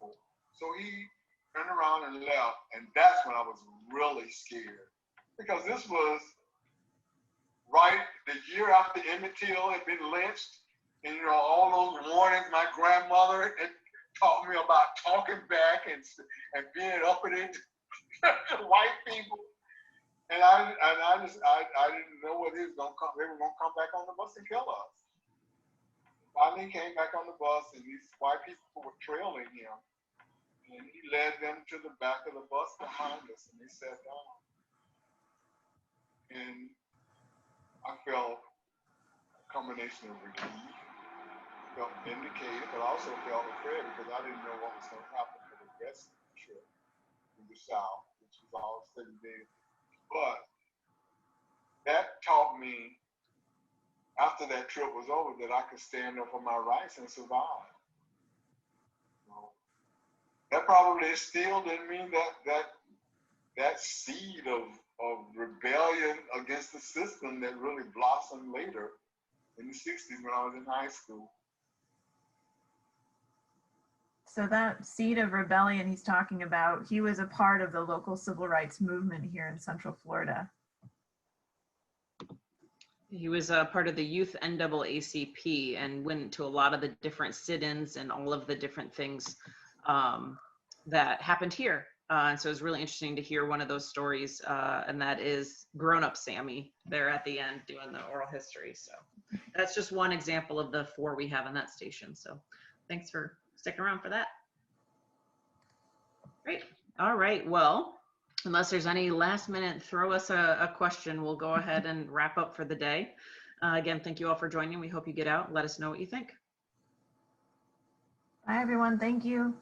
So he turned around and left. And that's when I was really scared. Because this was right the year after Emmett Till had been lynched. And, you know, all those warnings my grandmother had taught me about talking back and being uppity to white people. And I didn't know whether they were gonna come back on the bus and kill us. Finally came back on the bus and these white people were trailing him. And he led them to the back of the bus behind us and they sat down. And I felt a combination of relief, felt vindicated, but I also felt afraid because I didn't know what was going to happen for the rest of the trip in the South, which was all 7 days. But that taught me, after that trip was over, that I could stand up for my rights and survive. You know, that probably instilled in me that seed of rebellion against the system that really blossomed later in the 60s when I was in high school. So that seed of rebellion he's talking about, he was a part of the local civil rights movement here in Central Florida. He was a part of the youth NAACP and went to a lot of the different sit-ins and all of the different things that happened here. And so it was really interesting to hear one of those stories, and that is grown-up Sammy there at the end doing the oral history. So that's just one example of the 4 we have in that station. So thanks for sticking around for that. Great. All right. Well, unless there's any last minute, throw us a question. We'll go ahead and wrap up for the day. Again, thank you all for joining. We hope you get out. Let us know what you think. Bye, everyone. Thank you.